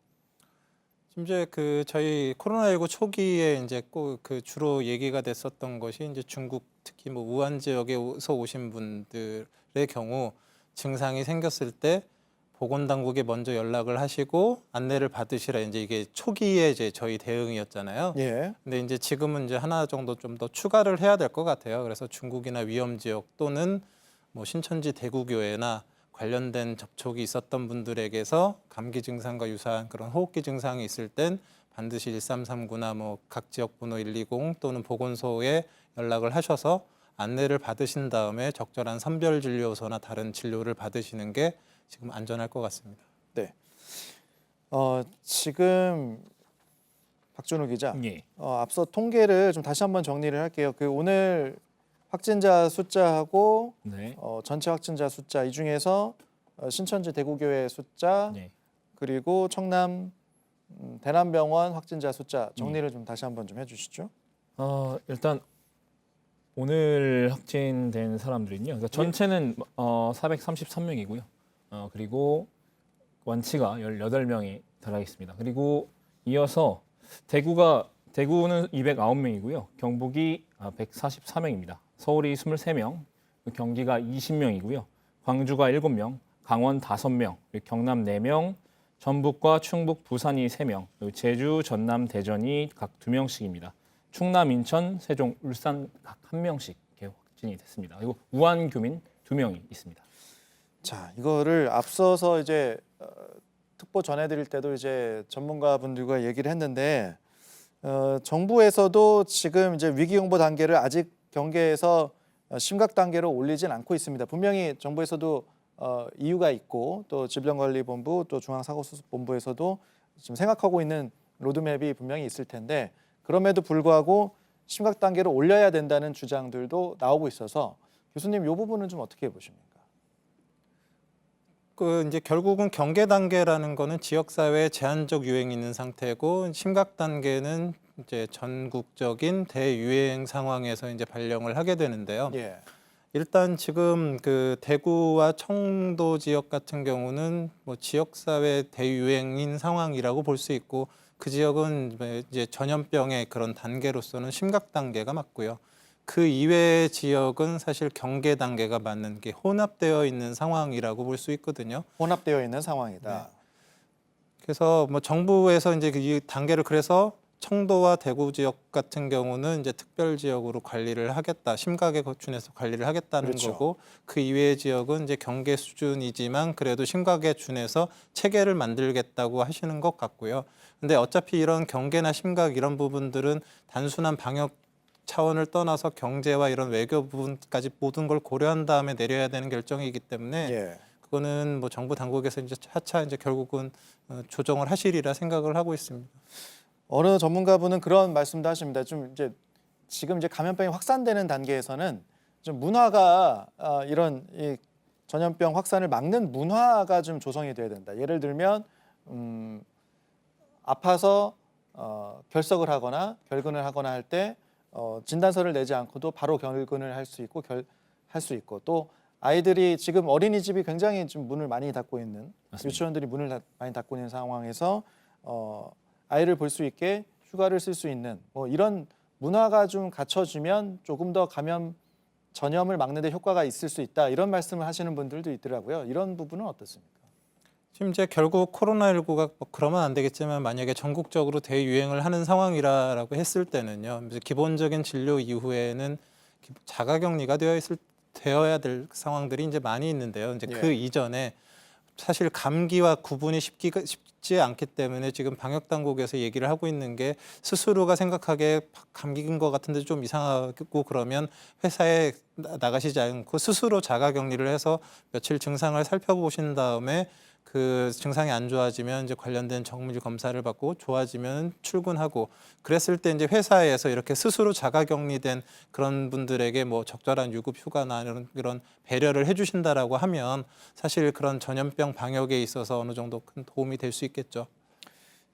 지금 이제 저희 코로나19 초기에 이제 꼭 주로 얘기가 됐었던 것이 이제 중국 특히 뭐 우한 지역에서 오신 분들의 경우 증상이 생겼을 때 보건당국에 먼저 연락을 하시고 안내를 받으시라 이제 이게 초기에 이제 저희 대응이었잖아요. 예. 근데 이제 지금은 이제 하나 정도 좀 더 추가를 해야 될 것 같아요. 그래서 중국이나 위험 지역 또는 뭐 신천지 대구교회나 관련된 접촉이 있었던 분들에게서 감기 증상과 유사한 그런 호흡기 증상이 있을 땐 반드시 1339나 뭐 각 지역 번호 120 또는 보건소에 연락을 하셔서 안내를 받으신 다음에 적절한 선별 진료소나 다른 진료를 받으시는 게 지금 안전할 것 같습니다. 네. 지금 박준우 기자, 예. 앞서 통계를 좀 다시 한번 정리를 할게요. 오늘 확진자 숫자하고 네. 전체 확진자 숫자 이 중에서 신천지 대구교회 숫자 네. 그리고 청남 대남병원 확진자 숫자 정리를 좀 다시 한번 좀 해주시죠. 일단 오늘 확진된 사람들은요. 그러니까 전체는 433명이고요. 그리고 완치가 18명이 달하겠습니다. 그리고 이어서 대구는 209명이고요. 경북이 144명입니다. 서울이 23명, 경기가 20명이고요. 광주가 7명, 강원 5명, 경남 4명, 전북과 충북, 부산이 3명, 제주, 전남, 대전이 각 2명씩입니다. 충남, 인천, 세종, 울산 각 1명씩 확진이 됐습니다. 그리고 우한 교민 2명이 있습니다. 자, 이거를 앞서서 이제 특보 전해드릴 때도 이제 전문가분들과 얘기를 했는데 정부에서도 지금 이제 위기용보 단계를 아직 경계에서 심각 단계로 올리진 않고 있습니다. 분명히 정부에서도 이유가 있고 또 질병관리본부 또 중앙사고수습본부에서도 지금 생각하고 있는 로드맵이 분명히 있을 텐데 그럼에도 불구하고 심각 단계로 올려야 된다는 주장들도 나오고 있어서 교수님 이 부분은 좀 어떻게 보십니까? 이제 결국은 경계 단계라는 거는 지역사회에 제한적 유행이 있는 상태고 심각 단계는 이제 전국적인 대유행 상황에서 이제 발령을 하게 되는데요. 예. 일단 지금 대구와 청도 지역 같은 경우는 뭐 지역사회 대유행인 상황이라고 볼 수 있고 그 지역은 이제 전염병의 그런 단계로서는 심각 단계가 맞고요. 그 이외의 지역은 사실 경계 단계가 맞는 게 혼합되어 있는 상황이라고 볼 수 있거든요. 혼합되어 있는 상황이다. 네. 그래서 뭐 정부에서 이제 이 단계를 그래서 청도와 대구 지역 같은 경우는 이제 특별 지역으로 관리를 하겠다, 심각에 준해서 관리를 하겠다는 그렇죠. 거고 그 이외의 지역은 이제 경계 수준이지만 그래도 심각에 준해서 체계를 만들겠다고 하시는 것 같고요. 근데 어차피 이런 경계나 심각 이런 부분들은 단순한 방역 차원을 떠나서 경제와 이런 외교 부분까지 모든 걸 고려한 다음에 내려야 되는 결정이기 때문에 예. 그거는 뭐 정부 당국에서 이제 차차 이제 결국은 조정을 하시리라 생각을 하고 있습니다. 어느 전문가분은 그런 말씀도 하십니다. 좀 이제 지금 이제 감염병이 확산되는 단계에서는 좀 문화가 이런 이 전염병 확산을 막는 문화가 좀 조성이 돼야 된다. 예를 들면 아파서 결석을 하거나 결근을 하거나 할 때 진단서를 내지 않고도 바로 결근을 할 수 있고 또 아이들이 지금 어린이집이 굉장히 좀 문을 많이 닫고 있는 맞습니다. 유치원들이 문을 많이 닫고 있는 상황에서 아이를 볼 수 있게 휴가를 쓸 수 있는 뭐 이런 문화가 좀 갖춰지면 조금 더 감염 전염을 막는 데 효과가 있을 수 있다. 이런 말씀을 하시는 분들도 있더라고요. 이런 부분은 어떻습니까? 지금 이제 결국 코로나19가 뭐 그러면 안 되겠지만 만약에 전국적으로 대유행을 하는 상황이라고 했을 때는요. 이제 기본적인 진료 이후에는 자가격리가 되어 있을 되어야 될 상황들이 이제 많이 있는데요. 이제 그 이전에 사실 감기와 구분이 쉽지 않기 때문에 지금 방역 당국에서 얘기를 하고 있는 게 스스로가 생각하기에 감기인 것 같은데 좀 이상하고 그러면 회사에 나가시지 않고 스스로 자가격리를 해서 며칠 증상을 살펴보신 다음에 그 증상이 안 좋아지면 이제 관련된 정밀 검사를 받고 좋아지면 출근하고 그랬을 때 이제 회사에서 이렇게 스스로 자가격리된 그런 분들에게 뭐 적절한 유급 휴가나 이런 배려를 해주신다라고 하면 사실 그런 전염병 방역에 있어서 어느 정도 큰 도움이 될 수 있겠죠.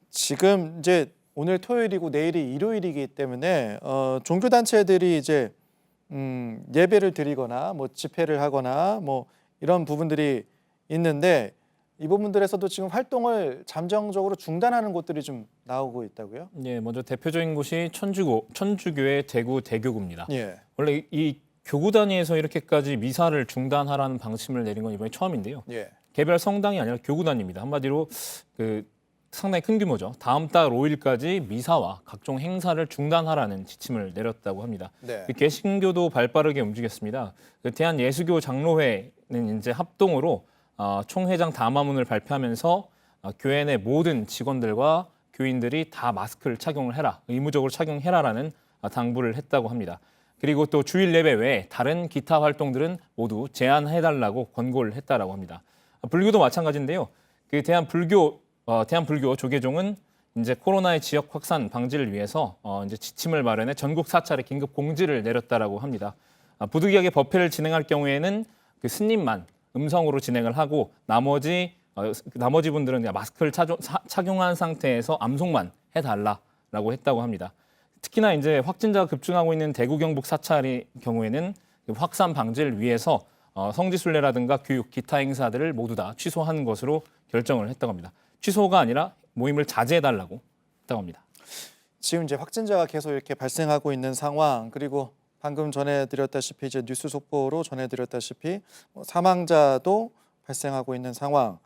지금 이제 오늘 토요일이고 내일이 일요일이기 때문에 종교 단체들이 이제 예배를 드리거나 뭐 집회를 하거나 뭐 이런 부분들이 있는데. 이 부분들에서도 지금 활동을 잠정적으로 중단하는 곳들이 좀 나오고 있다고요? 예, 먼저 대표적인 곳이 천주교의 대구 대교구입니다. 예. 원래 이 교구 단위에서 이렇게까지 미사를 중단하라는 방침을 내린 건 이번이 처음인데요. 예. 개별 성당이 아니라 교구 단위입니다. 한마디로 그 상당히 큰 규모죠. 다음 달 5일까지 미사와 각종 행사를 중단하라는 지침을 내렸다고 합니다. 네. 그 개신교도 발빠르게 움직였습니다. 그 대한예수교 장로회는 이제 합동으로 총회장 담화문을 발표하면서 교회 내 모든 직원들과 교인들이 다 마스크를 착용을 해라, 의무적으로 착용해라라는 당부를 했다고 합니다. 그리고 또 주일 예배 외에 다른 기타 활동들은 모두 제한해달라고 권고를 했다라고 합니다. 불교도 마찬가지인데요. 그 대한불교 조계종은 이제 코로나의 지역 확산 방지를 위해서 이제 지침을 마련해 전국 사찰에 긴급 공지를 내렸다라고 합니다. 부득이하게 법회를 진행할 경우에는 그 스님만 음성으로 진행을 하고 나머지 분들은 그냥 마스크를 착용한 상태에서 암송만 해달라라고 했다고 합니다. 특히나 이제 확진자가 급증하고 있는 대구 경북 사찰의 경우에는 확산 방지를 위해서 성지순례라든가 교육, 기타 행사들을 모두 다 취소한 것으로 결정을 했다고 합니다. 취소가 아니라 모임을 자제해달라고 했다고 합니다. 지금 이제 확진자가 계속 이렇게 발생하고 있는 상황 그리고 방금 전해드렸다시피 이제 뉴스 속보로 전해드렸다시피 사망자도 발생하고 있는 상황.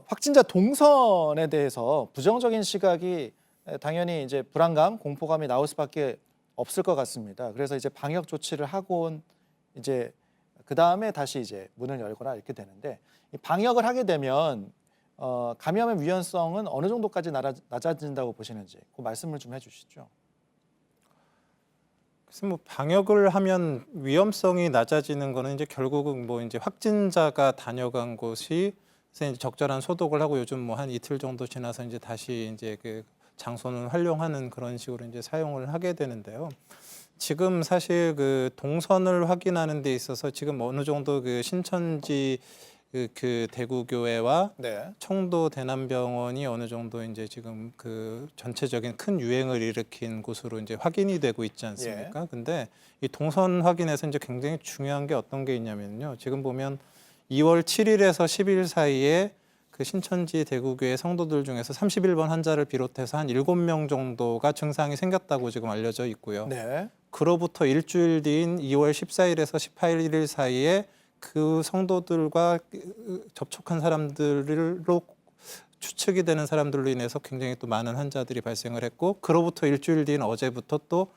확진자 동선에 대해서 부정적인 시각이 당연히 이제 불안감, 공포감이 나올 수밖에 없을 것 같습니다. 그래서 이제 방역 조치를 하고 이제 그 다음에 다시 이제 문을 열거나 이렇게 되는데 이 방역을 하게 되면 감염의 위험성은 어느 정도까지 낮아진다고 보시는지 그 말씀을 좀 해주시죠. 그래서 뭐 방역을 하면 위험성이 낮아지는 거는 이제 결국은 뭐 이제 확진자가 다녀간 곳이 이제 적절한 소독을 하고 요즘 뭐 한 이틀 정도 지나서 이제 다시 이제 그 장소는 활용하는 그런 식으로 이제 사용을 하게 되는데요. 지금 사실 그 동선을 확인하는 데 있어서 지금 어느 정도 그 신천지 그 대구교회와 네. 청도 대남병원이 어느 정도 이제 지금 그 전체적인 큰 유행을 일으킨 곳으로 이제 확인이 되고 있지 않습니까? 근데 이 동선 확인에서 이제 굉장히 중요한 게 어떤 게 있냐면요. 지금 보면 2월 7일에서 10일 사이에 그 신천지 대구교회 성도들 중에서 31번 환자를 비롯해서 한 7명 정도가 증상이 생겼다고 지금 알려져 있고요. 네. 그로부터 일주일 뒤인 2월 14일에서 18일 사이에 그 성도들과 접촉한 사람들로 추측이 되는 사람들로 인해서 굉장히 또 많은 환자들이 발생을 했고 그로부터 일주일 뒤인 어제부터 또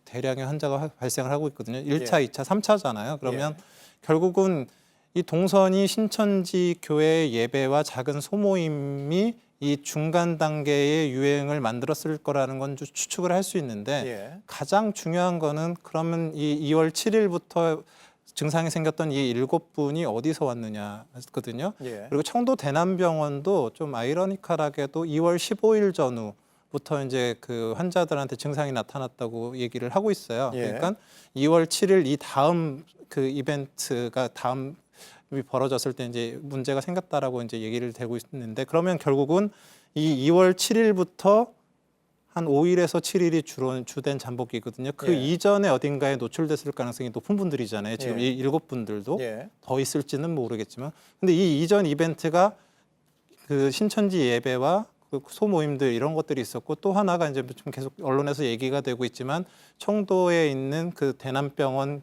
대량의 환자가 발생을 하고 있거든요. 1차, 2차, 3차잖아요. 그러면 결국은 이 동선이 신천지 교회 예배와 작은 소모임이 이 중간 단계의 유행을 만들었을 거라는 건 추측을 할 수 있는데 가장 중요한 거는 그러면 이 2월 7일부터 증상이 생겼던 이 7분이 어디서 왔느냐거든요. 그리고 청도 대남병원도 좀 아이러니컬하게도 2월 15일 전후부터 이제 그 환자들한테 증상이 나타났다고 얘기를 하고 있어요. 그러니까 2월 7일 이 다음 그 이벤트가 다음이 벌어졌을 때 이제 문제가 생겼다라고 이제 얘기를 되고 있는데 그러면 결국은 이 2월 7일부터 한 5일에서 7일이 주된 잠복기거든요. 그 이전에 어딘가에 노출됐을 가능성이 높은 분들이잖아요. 지금 이 7분들도 더 있을지는 모르겠지만. 근데 이 이전 이벤트가 그 신천지 예배와 그 소모임들 이런 것들이 있었고 또 하나가 이제 좀 계속 언론에서 얘기가 되고 있지만 청도에 있는 그 대남병원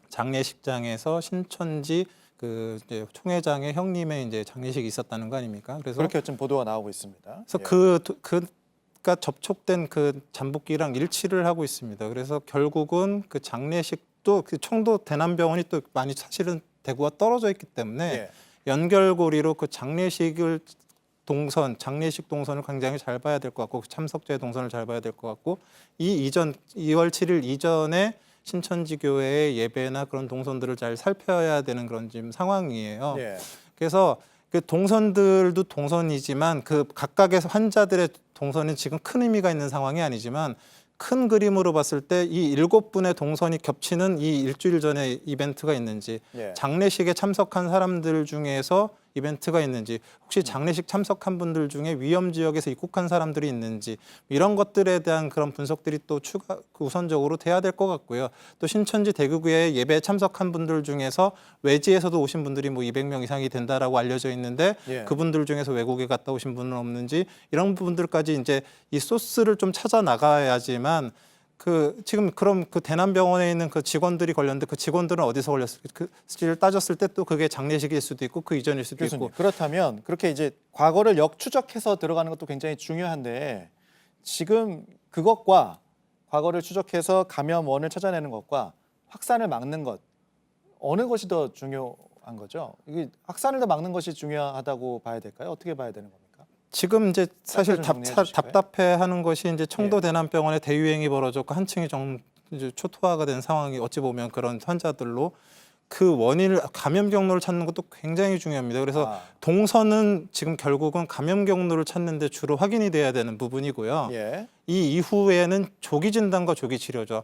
장례식장에서 신천지 그 이제 총회장의 형님의 이제 장례식이 있었다는 거 아닙니까? 그래서 그렇게 지금 보도가 나오고 있습니다. 그래서 가 접촉된 그 잠복기랑 일치를 하고 있습니다. 그래서 결국은 그 장례식 또 그 청도 대남병원이 또 많이 사실은 대구와 떨어져 있기 때문에 예. 연결고리로 그 장례식 동선을 굉장히 잘 봐야 될 것 같고 참석자의 동선을 잘 봐야 될 것 같고 이 이전 2월 7일 이전에 신천지 교회의 예배나 그런 동선들을 잘 살펴야 되는 그런 지금 상황이에요. 예. 그래서 그 동선들도 동선이지만 그 각각의 환자들의 동선은 지금 큰 의미가 있는 상황이 아니지만 큰 그림으로 봤을 때 이 7분의 동선이 겹치는 이 일주일 전에 이벤트가 있는지 예. 장례식에 참석한 사람들 중에서 이벤트가 있는지 혹시 장례식 참석한 분들 중에 위험 지역에서 입국한 사람들이 있는지 이런 것들에 대한 그런 분석들이 또 추가 우선적으로 돼야 될 것 같고요. 또 신천지 대구교회 예배에 참석한 분들 중에서 외지에서도 오신 분들이 뭐 200명 이상이 된다라고 알려져 있는데 예. 그분들 중에서 외국에 갔다 오신 분은 없는지 이런 부분들까지 이제 이 소스를 좀 찾아 나가야지만 그 지금 그럼 그 대남병원에 있는 그 직원들이 걸렸는데 그 직원들은 어디서 걸렸을지를 따졌을 때 또 그게 장례식일 수도 있고 그 이전일 수도 교수님, 있고 그렇다면 그렇게 이제 과거를 역추적해서 들어가는 것도 굉장히 중요한데 지금 그것과 과거를 추적해서 감염원을 찾아내는 것과 확산을 막는 것 어느 것이 더 중요한 거죠? 이게 확산을 더 막는 것이 중요하다고 봐야 될까요? 어떻게 봐야 되는 겁니까? 지금 이제 사실 좀 정리해 주실까요? 답답해하는 것이 이제 청도 예. 대남병원에 대유행이 벌어졌고 한층이 이제 초토화가 된 상황이 어찌 보면 그런 환자들로 그 원인을 감염 경로를 찾는 것도 굉장히 중요합니다. 그래서 동선은 지금 결국은 감염 경로를 찾는데 주로 확인이 돼야 되는 부분이고요. 예. 이 이후에는 조기 진단과 조기 치료죠.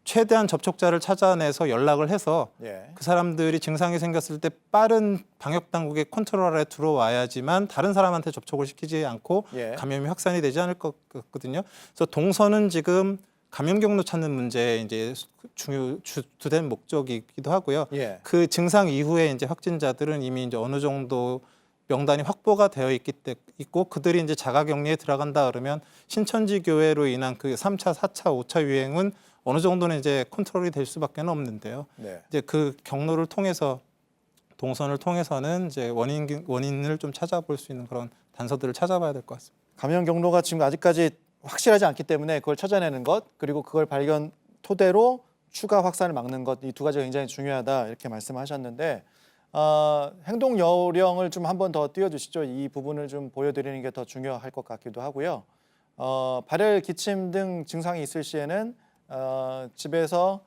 최대한 접촉자를 찾아내서 연락을 해서 예. 그 사람들이 증상이 생겼을 때 빠른 방역 당국의 컨트롤 아래 들어와야지만 다른 사람한테 접촉을 시키지 않고 예. 감염이 확산이 되지 않을 것 같거든요. 그래서 동선은 지금 감염 경로 찾는 문제 이제 주된 목적이기도 하고요. 예. 그 증상 이후에 이제 확진자들은 이미 이제 어느 정도 명단이 확보가 되어 있고 그들이 이제 자가격리에 들어간다 그러면 신천지 교회로 인한 그 3차, 4차, 5차 유행은 어느 정도는 이제 컨트롤이 될 수밖에 없는데요. 네. 이제 그 경로를 통해서 동선을 통해서는 이제 원인을 좀 찾아볼 수 있는 그런 단서들을 찾아봐야 될 것 같습니다. 감염 경로가 지금 아직까지 확실하지 않기 때문에 그걸 찾아내는 것 그리고 그걸 발견 토대로 추가 확산을 막는 것 이 두 가지가 굉장히 중요하다 이렇게 말씀하셨는데 행동 요령을 좀 한 번 더 띄워주시죠. 이 부분을 좀 보여드리는 게 더 중요할 것 같기도 하고요. 발열, 기침 등 증상이 있을 시에는 집에서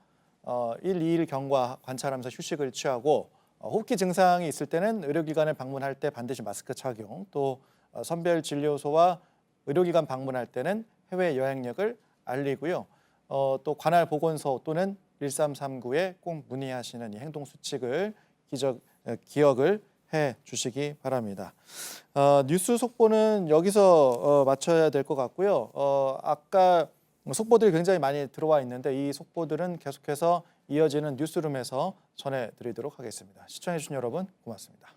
1, 2일 경과 관찰하면서 휴식을 취하고 호흡기 증상이 있을 때는 의료기관을 방문할 때 반드시 마스크 착용 또 선별진료소와 의료기관 방문할 때는 해외 여행력을 알리고요. 또 관할 보건소 또는 1339에 꼭 문의하시는 이 행동 수칙을 기억을 해 주시기 바랍니다. 뉴스 속보는 여기서 마쳐야 될 것 같고요. 아까 속보들이 굉장히 많이 들어와 있는데 이 속보들은 계속해서 이어지는 뉴스룸에서 전해드리도록 하겠습니다. 시청해 주신 여러분 고맙습니다.